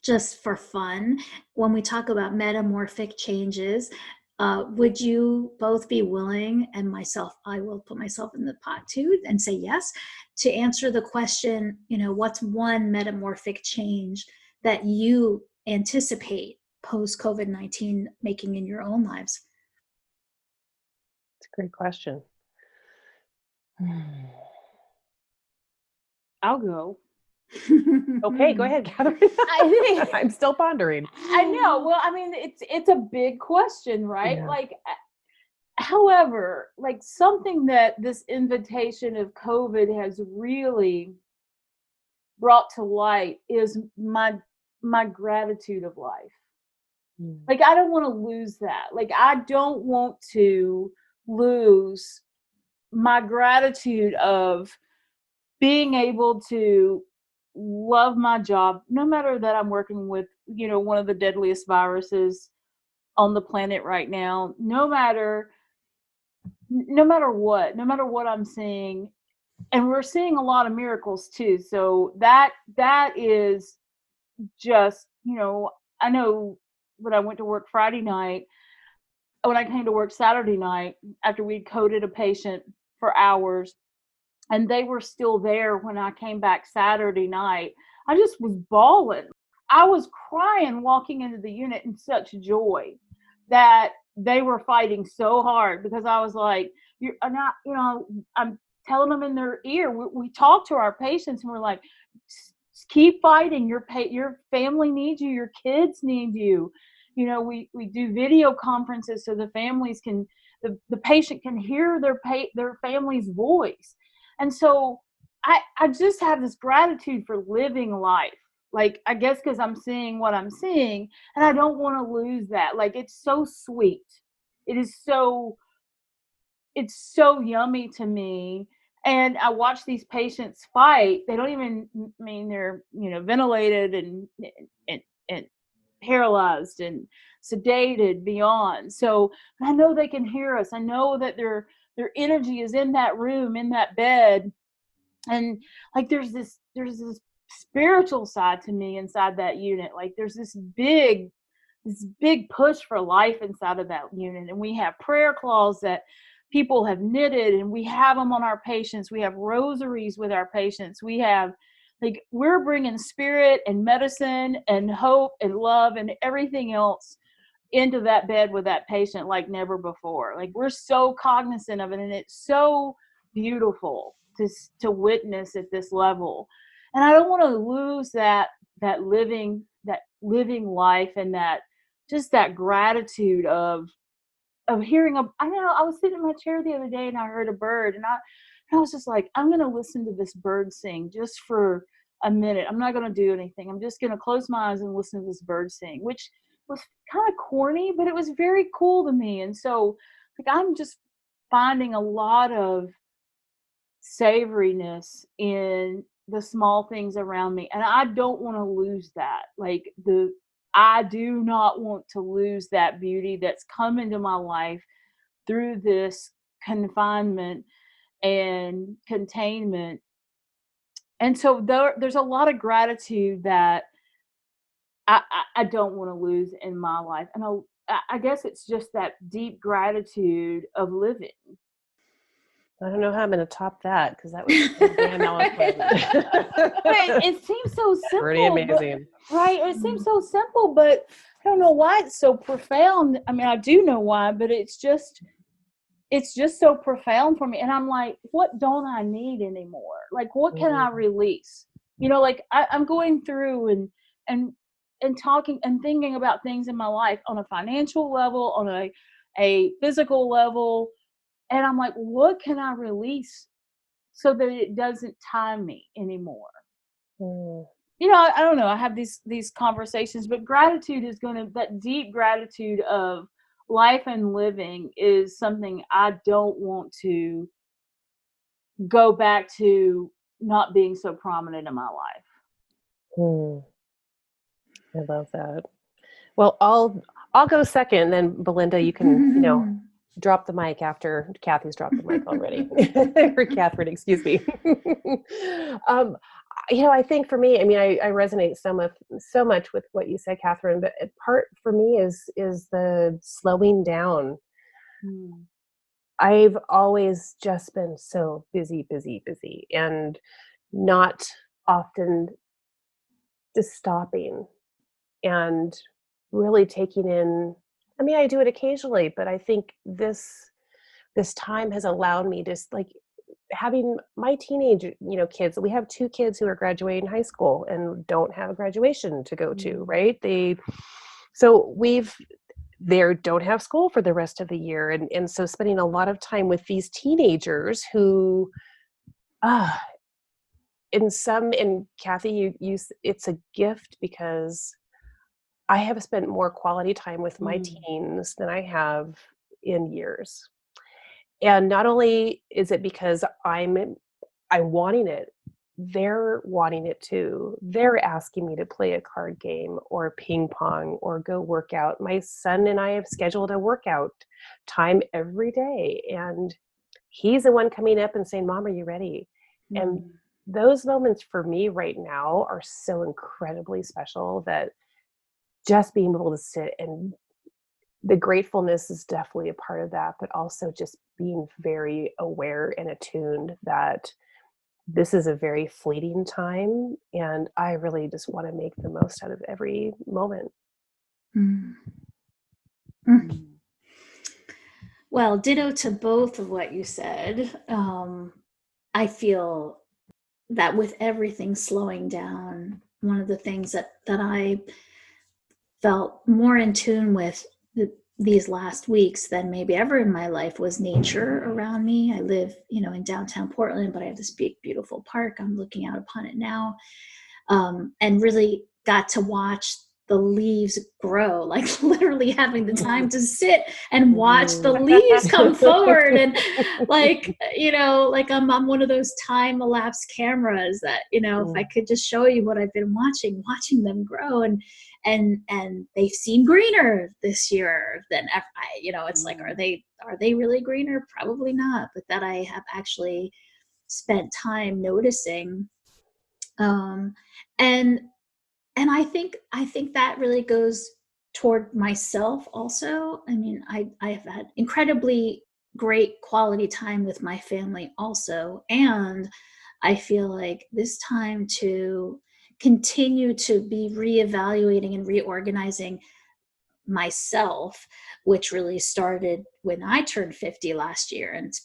Speaker 2: just for fun. When we talk about metamorphic changes, would you both be willing, and myself, I will put myself in the pot too and say yes, to answer the question, what's one metamorphic change that you anticipate post COVID-19 making in your own lives?
Speaker 3: It's a great question.
Speaker 4: I'll go.
Speaker 3: Okay, go ahead, Catherine. I'm still pondering.
Speaker 4: I know. Well, I mean, it's a big question, right?
Speaker 3: Yeah.
Speaker 4: However, something that this invitation of COVID has really brought to light is my gratitude of life. I don't want to lose that. I don't want to lose my gratitude of being able to love my job, no matter that I'm working with, one of the deadliest viruses on the planet right now, no matter what I'm seeing. And we're seeing a lot of miracles too. So that is just, I know when I went to work Friday night, when I came to work Saturday night, after we'd coded a patient for hours, and they were still there when I came back Saturday night, I just was bawling. I was crying walking into the unit in such joy that they were fighting so hard, because I was like, I'm telling them in their ear. We talk to our patients and we're like, keep fighting. Your family needs you. Your kids need you. We do video conferences so the families can, the patient can hear their family's voice. And so I just have this gratitude for living life. I guess because I'm seeing what I'm seeing, and I don't want to lose that. It's so sweet. It's so yummy to me. And I watch these patients fight. They don't even they're, ventilated and paralyzed and sedated beyond. So I know they can hear us. I know that their energy is in that room, in that bed. And there's this spiritual side to me inside that unit. There's this big push for life inside of that unit. And we have prayer cloths that people have knitted, and we have them on our patients. We have rosaries with our patients. We have, we're bringing spirit and medicine and hope and love and everything else into that bed with that patient like never before. We're so cognizant of it, and it's so beautiful to witness at this level. And I don't want to lose that living life, and that gratitude of hearing I know I was sitting in my chair the other day and I heard a bird, and I was just like, I'm going to listen to this bird sing just for a minute. I'm not going to do anything. I'm just going to close my eyes and listen to this bird sing, which was kind of corny, but it was very cool to me. And so I'm just finding a lot of savoriness in the small things around me, and I don't want to lose that. I do not want to lose that beauty that's come into my life through this confinement and containment. And so there's a lot of gratitude that I don't want to lose in my life. And I guess it's just that deep gratitude of living.
Speaker 3: I don't know how I'm going to top that, because that was so damn eloquent.
Speaker 4: But it seems so simple.
Speaker 3: Pretty amazing.
Speaker 4: Right? It seems so simple, but I don't know why it's so profound. I mean, I do know why, but it's just so profound for me. And I'm like, what don't I need anymore? Like, what can I release? You know, like I'm going through and talking and thinking about things in my life on a financial level, on a physical level. And I'm like, what can I release so that it doesn't tie me anymore? You know, I don't know. I have these conversations, but gratitude is that deep gratitude of life and living is something I don't want to go back to not being so prominent in my life.
Speaker 3: I love that. Well, I'll go second, then Belinda, you can, drop the mic after Kathy's dropped the mic already. Or Catherine, excuse me. I think for me, I mean, I resonate so much with what you said, Catherine, but part for me is the slowing down. I've always just been so busy, and not often just stopping and really taking in. I mean, I do it occasionally, but I think this time has allowed me to, like, having my teenage, kids. We have 2 kids who are graduating high school and don't have a graduation to go to, right? They don't have school for the rest of the year, and so spending a lot of time with these teenagers who, and Kathy, it's a gift because I have spent more quality time with my teens than I have in years. And not only is it because I'm wanting it, they're wanting it too. They're asking me to play a card game or ping pong or go work out. My son and I have scheduled a workout time every day, and he's the one coming up and saying, "Mom, are you ready?" And those moments for me right now are so incredibly special that just being able to sit, and the gratefulness is definitely a part of that, but also just being very aware and attuned that this is a very fleeting time, and I really just want to make the most out of every moment.
Speaker 2: Well, ditto to both of what you said. I feel that with everything slowing down, one of the things that I felt more in tune with these last weeks than maybe ever in my life was nature around me. I live, in downtown Portland, but I have this big, beautiful park. I'm looking out upon it now, and really got to watch the leaves grow, like literally having the time to sit and watch the leaves come forward. And like, like I'm one of those time elapsed cameras that, if I could just show you what I've been watching them grow, and they've seen greener this year than ever. It's like, are they really greener? Probably not, but that I have actually spent time noticing. And I think that really goes toward myself also. I mean, I have had incredibly great quality time with my family also, and I feel like this time to continue to be reevaluating and reorganizing myself, which really started when I turned 50 last year, and it's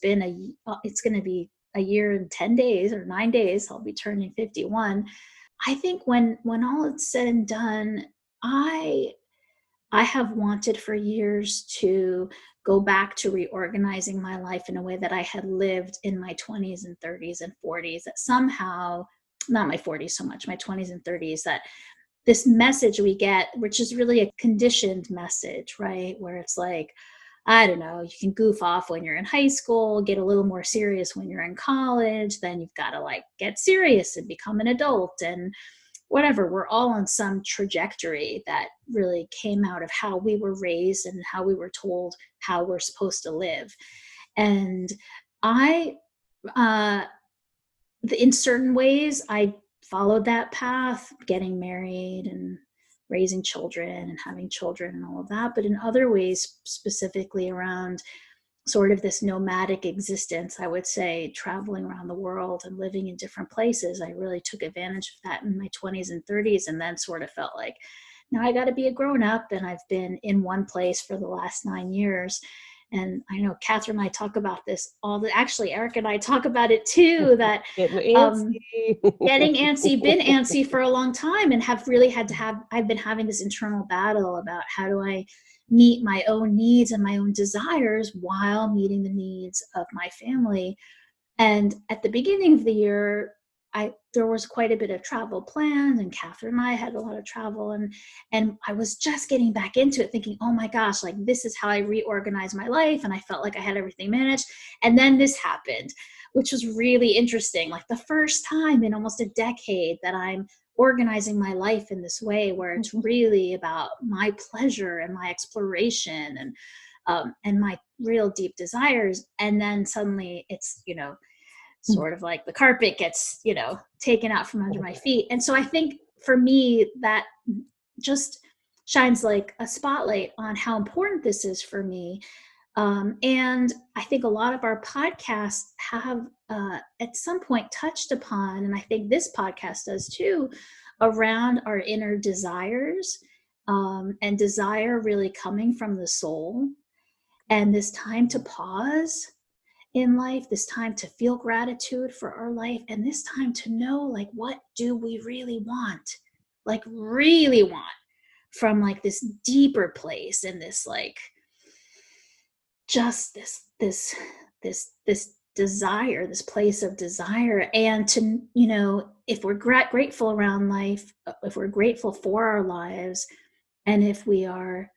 Speaker 2: going to be a year and 10 days or 9 days. I'll be turning 51. I think when all is said and done, I have wanted for years to go back to reorganizing my life in a way that I had lived in my 20s and 30s and 40s, that somehow, not my 40s so much, my 20s and 30s, that this message we get, which is really a conditioned message, right? Where it's like, I don't know, you can goof off when you're in high school, get a little more serious when you're in college, then you've got to like get serious and become an adult and whatever. We're all on some trajectory that really came out of how we were raised and how we were told how we're supposed to live. And in certain ways, I followed that path, getting married and raising children and having children and all of that. But in other ways, specifically around sort of this nomadic existence, I would say, traveling around the world and living in different places, I really took advantage of that in my 20s and 30s, and then sort of felt like, now I got to be a grown up, and I've been in one place for the last 9 years. And I know Catherine and I talk about this actually, Eric and I talk about it too, that
Speaker 3: Getting antsy.
Speaker 2: getting antsy, been antsy for a long time, and I've been having this internal battle about how do I meet my own needs and my own desires while meeting the needs of my family. And at the beginning of the year, there was quite a bit of travel planned, and Catherine and I had a lot of travel, and I was just getting back into it, thinking, oh my gosh, like this is how I reorganize my life, and I felt like I had everything managed. And then this happened, which was really interesting, like the first time in almost a decade that I'm organizing my life in this way, where it's really about my pleasure and my exploration and my real deep desires. And then suddenly it's, sort of like the carpet gets, taken out from under my feet. And so I think for me, that just shines like a spotlight on how important this is for me. And I think a lot of our podcasts have at some point touched upon, and I think this podcast does too, around our inner desires, and desire really coming from the soul, and this time to pause in life, this time to feel gratitude for our life, and this time to know, like, what do we really want, like really want, from like this deeper place, and this like just this desire, this place of desire. And to, if we're grateful around life, if we're grateful for our lives, and if we are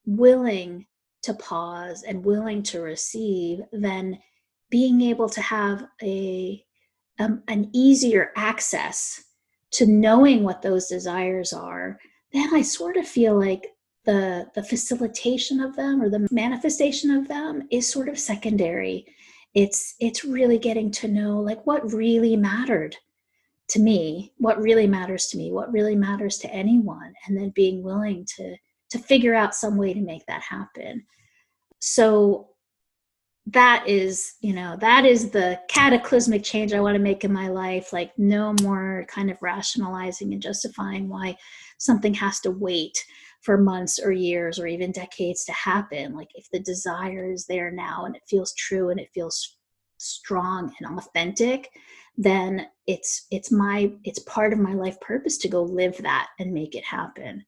Speaker 2: willing to pause and willing to receive, then being able to have an easier access to knowing what those desires are, then I sort of feel like the facilitation of them, or the manifestation of them, is sort of secondary. It's really getting to know, like, what really mattered to me, what really matters to me, what really matters to anyone, and then being willing to figure out some way to make that happen. So that is the cataclysmic change I want to make in my life. Like, no more kind of rationalizing and justifying why something has to wait for months or years or even decades to happen. Like, if the desire is there now and it feels true and it feels strong and authentic, then it's part of my life purpose to go live that and make it happen.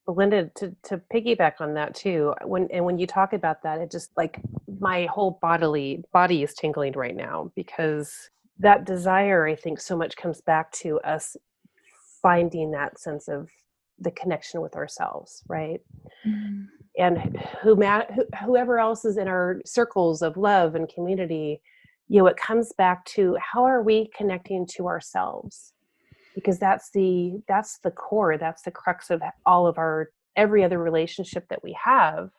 Speaker 3: Belinda, to piggyback on that too, when you talk about that, it just, like, my whole body is tingling right now, because that desire, I think, so much comes back to us finding that sense of the connection with ourselves, right? Mm-hmm. And whoever else is in our circles of love and community, it comes back to, how are we connecting to ourselves? Because that's the core, that's the crux of all of every other relationship that we have.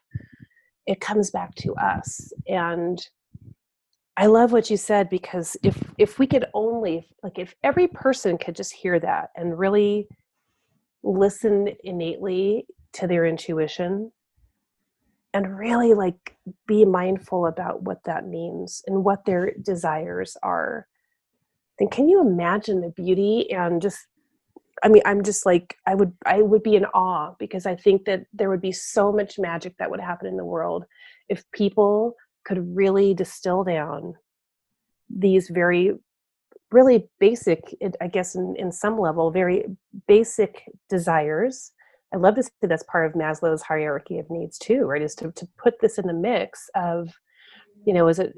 Speaker 3: It comes back to us. And I love what you said, because if we could only, like, if every person could just hear that and really listen innately to their intuition, and really, like, be mindful about what that means and what their desires are, then can you imagine the beauty? And just, I'm just like, I would be in awe, because I think that there would be so much magic that would happen in the world if people could really distill down these very, really basic, I guess in some level, very basic desires. I love to say that's part of Maslow's hierarchy of needs too, right? Is to put this in the mix of, is it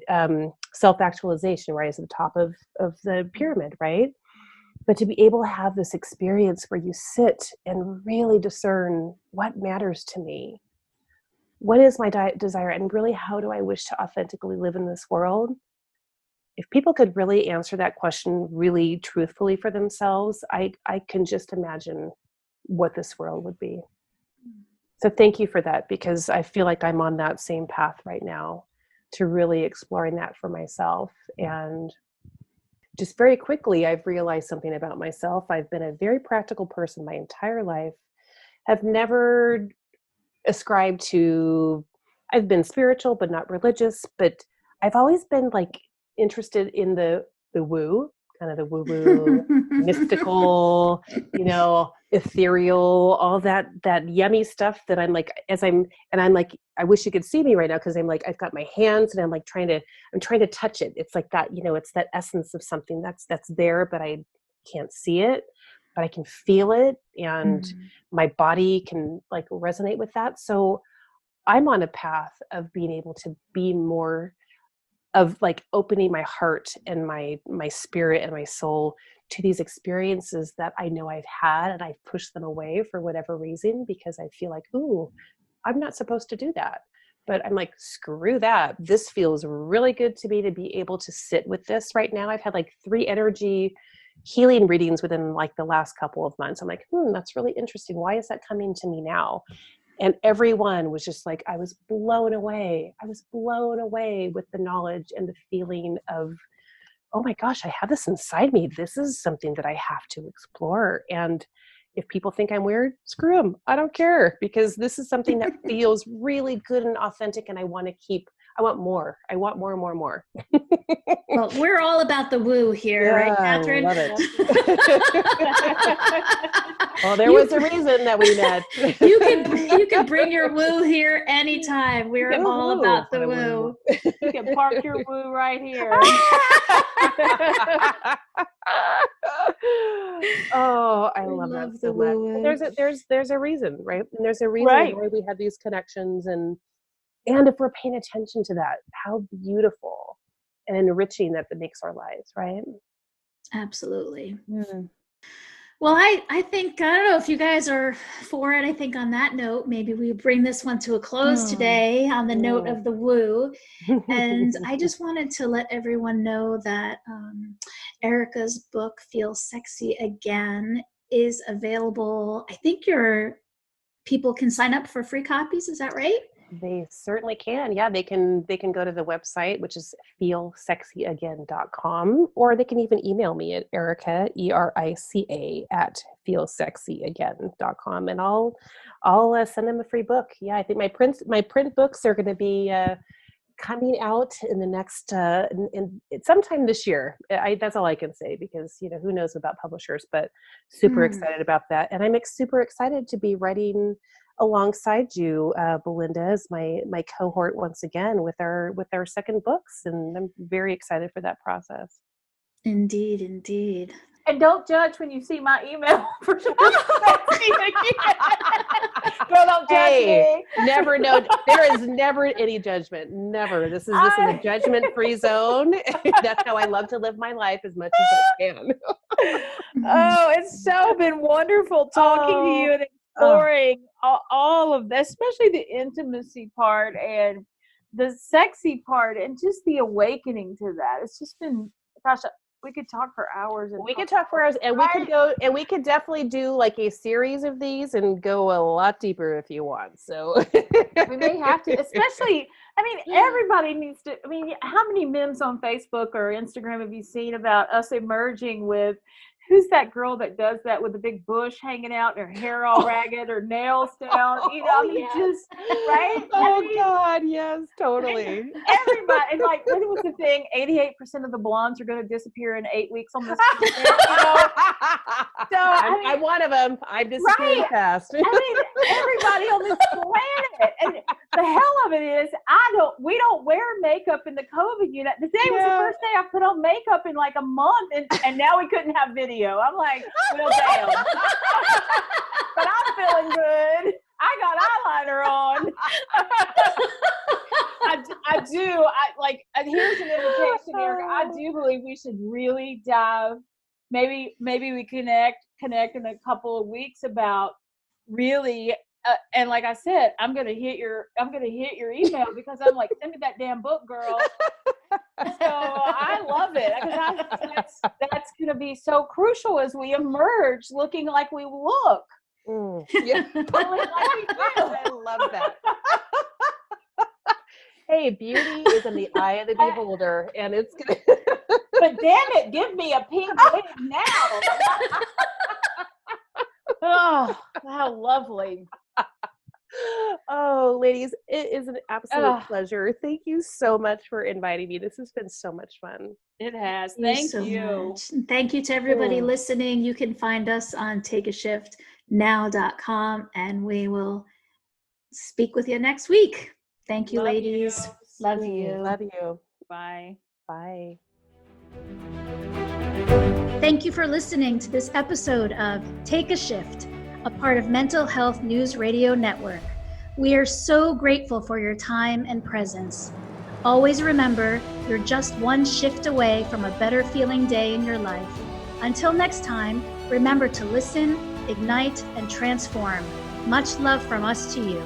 Speaker 3: self-actualization, right? Is at the top of the pyramid, right? But to be able to have this experience where you sit and really discern, what matters to me? What is my desire? And really, how do I wish to authentically live in this world? If people could really answer that question really truthfully for themselves, I can just imagine what this world would be. So thank you for that, because I feel like I'm on that same path right now, to really exploring that for myself. And just very quickly, I've realized something about myself. I've been a very practical person my entire life. Have never ascribed to, I've been spiritual, but not religious, but I've always been, like, interested in the woo, kind of the woo-woo, mystical, ethereal, all that yummy stuff that I'm like, I wish you could see me right now, because I'm like, I've got my hands and I'm trying to touch it. It's like that, it's that essence of something that's there, but I can't see it, but I can feel it, and my body can like resonate with that. So I'm on a path of being able to be more of like opening my heart and my spirit and my soul to these experiences that I know I've had, and I've pushed them away for whatever reason, because I feel like, ooh, I'm not supposed to do that. But I'm like, screw that. This feels really good to me to be able to sit with this right now. I've had like 3 energy healing readings within like the last couple of months. I'm like, that's really interesting. Why is that coming to me now? And everyone was just like, I was blown away. I was blown away with the knowledge and the feeling of, oh my gosh, I have this inside me. This is something that I have to explore. And if people think I'm weird, screw them. I don't care, because this is something that feels really good and authentic, and I want more. I want more and more and more.
Speaker 2: Well, we're all about the woo here, right, Catherine?
Speaker 3: I love it. Well, there was a reason that we met.
Speaker 2: You can bring your woo here anytime. We're all about the woo.
Speaker 4: You can park your woo right here.
Speaker 3: Oh, I love that so much. There's a reason, right? And there's a reason why we have these connections, and if we're paying attention to that, how beautiful and enriching that makes our lives, right?
Speaker 2: Absolutely. Well, I think, I don't know if you guys are for it. I think on that note, maybe we bring this one to a close today on the note of the woo. And I just wanted to let everyone know that Erica's book, Feel Sexy Again, is available. I think people can sign up for free copies. Is that right?
Speaker 3: They certainly can. Yeah, they can go to the website, which is feelsexyagain.com, or they can even email me at Erica, ERICA, at feelsexyagain.com, and I'll send them a free book. Yeah, I think my print books are going to be coming out in the next in sometime this year. That's all I can say, because who knows about publishers, but super excited about that. And I'm super excited to be writing alongside you, Belinda, as my cohort once again with our second books, and I'm very excited for that process.
Speaker 2: Indeed.
Speaker 4: And don't judge when you see my email for sure. Girl, don't judge me.
Speaker 3: Never know. There is never any judgment. Never. This is a judgment-free zone. That's how I love to live my life as much as I can.
Speaker 1: Oh, it's so been wonderful talking to you and exploring all of that, especially the intimacy part and the sexy part, and just the awakening to that. It's just been, gosh, we could talk for hours.
Speaker 3: And we could definitely do like a series of these and go a lot deeper if you want. So
Speaker 4: we may have to, especially, everybody needs to, how many memes on Facebook or Instagram have you seen about us emerging with, who's that girl that does that with a big bush hanging out and her hair all ragged, her nails down? Just, right?
Speaker 3: God, yes, totally.
Speaker 4: Everybody, and like, what was the thing? 88% of the blondes are going to disappear in 8 weeks on this.
Speaker 3: So I'm one of them. I'm disappearing fast.
Speaker 4: Everybody on this planet, and the hell of it is, we don't wear makeup in the COVID unit. Today was the first day I put on makeup in like a month, and now we couldn't have video. I'm like, well, damn. But I'm feeling good. I got eyeliner on. I do. Here's an invitation, Erica. I do believe we should really dive. Maybe we connect in a couple of weeks about really. And like I said, I'm gonna hit your email, because I'm like, send me that damn book, girl. So I love it, because that's gonna be so crucial as we emerge looking like we look.
Speaker 3: Yeah, like we do. I love that. Hey, beauty is in the eye of the beholder, and it's gonna.
Speaker 4: But damn it, give me a pink wig now. Oh, how lovely.
Speaker 3: Oh, ladies, it is an absolute
Speaker 4: Ah,
Speaker 3: pleasure. Thank you so much for inviting me. This has been so much fun.
Speaker 1: It has.
Speaker 2: Thank you
Speaker 1: Thank
Speaker 2: so
Speaker 1: you.
Speaker 2: much. And thank you to everybody
Speaker 3: Mm.
Speaker 2: listening. You can find us on takeashiftnow.com, and we will speak with you next week. Thank you,
Speaker 1: Love
Speaker 2: ladies.
Speaker 1: you.
Speaker 2: Love you.
Speaker 3: Love you.
Speaker 1: Bye.
Speaker 3: Bye.
Speaker 2: Thank you for listening to this episode of Take a Shift, a part of Mental Health News Radio Network. We are so grateful for your time and presence. Always remember, you're just one shift away from a better feeling day in your life. Until next time, remember to listen, ignite, and transform. Much love from us to you.